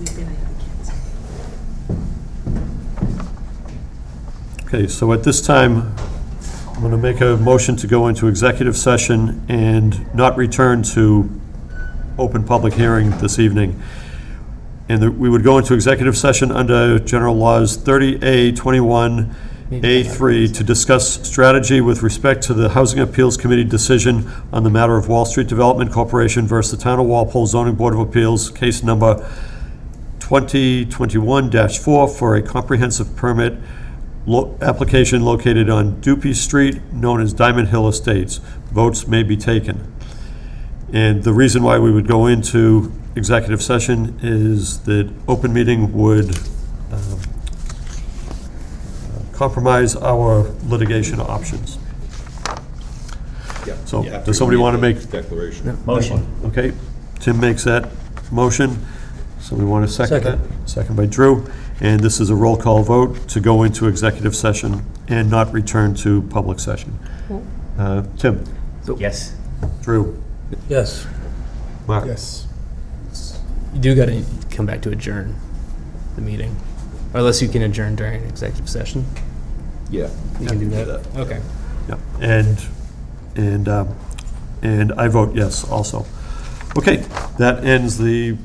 Okay, so at this time, I'm going to make a motion to go into executive session and not return to open public hearing this evening. And we would go into executive session under General Laws 30A 21A3 to discuss strategy with respect to the Housing Appeals Committee decision on the matter of Wall Street Development Corporation versus the Town of Walpole Zoning Board of Appeals, case number 2021-4 for a comprehensive permit application located on Dupy Street, known as Diamond Hill Estates. Votes may be taken. And the reason why we would go into executive session is that open meeting would compromise our litigation options. So, does somebody want to make? Declaration. Motion. Okay, Tim makes that motion. Somebody want to second that? Second by Drew. And this is a roll call vote to go into executive session and not return to public session. Tim? Yes. Drew? Yes. Mark? Yes. You do gotta come back to adjourn the meeting, or unless you can adjourn during executive session. Yeah. You can do that? Okay. Yep. And I vote yes also. Okay, that ends the